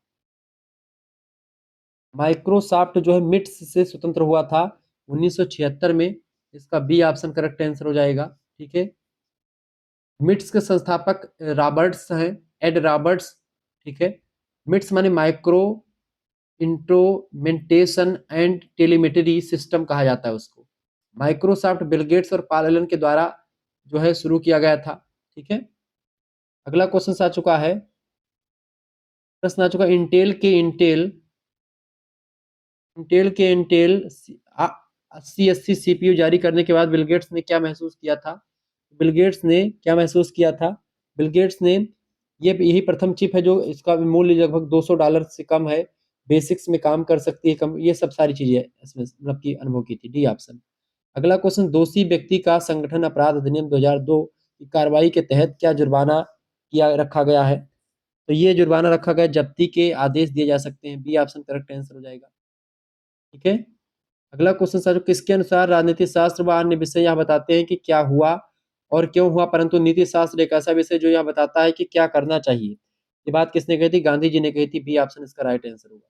माइक्रोसॉफ्ट जो है मिट्स से स्वतंत्र हुआ था 1976 में। इसका बी ऑप्शन करेक्ट आंसर हो जाएगा, ठीक है। मिट्स के संस्थापक रॉबर्ट्स हैं, एड रॉबर्ट्स, ठीक है। मिट्स माने micro instrumentation and telemetry system कहा जाता है उसको। माइक्रोसॉफ्ट बिल गेट्स और पॉल एलन के द्वारा जो है शुरू किया गया था, ठीक है। अगला क्वेश्चन आ चुका है, प्रश्न आ चुका, इंटेल 8080 सीपीयू जारी करने के बाद बिल गेट्स ने क्या महसूस किया था? बिल गेट्स ने क्या महसूस किया था? बिल गेट्स ने, ये यही प्रथम चिप है जो इसका मूल्य लगभग $200 से कम है, बेसिक्स में काम कर सकती है, कम, ये सब सारी चीजें इसमें मतलब की अनुभव की थी, डी ऑप्शन। अगला क्वेश्चन, दोषी व्यक्ति का संगठन अपराध अधिनियम 2002 की कार्रवाई के तहत क्या जुर्माना किया रखा गया है? तो ये जुर्माना रखा गया, जब्ती के आदेश दिए जा सकते हैं, बी ऑप्शन करेक्ट आंसर हो जाएगा, ठीक है। अगला क्वेश्चन सर, किसके अनुसार राजनीति शास्त्र व अन्य विषय यह बताते हैं कि क्या हुआ और क्यों हुआ, परंतु नीति शास्त्र एक ऐसा विषय जो यह बताता है कि क्या करना चाहिए। ये बात किसने कही थी? गांधी जी ने कही थी, बी ऑप्शन इसका राइट आंसर होगा।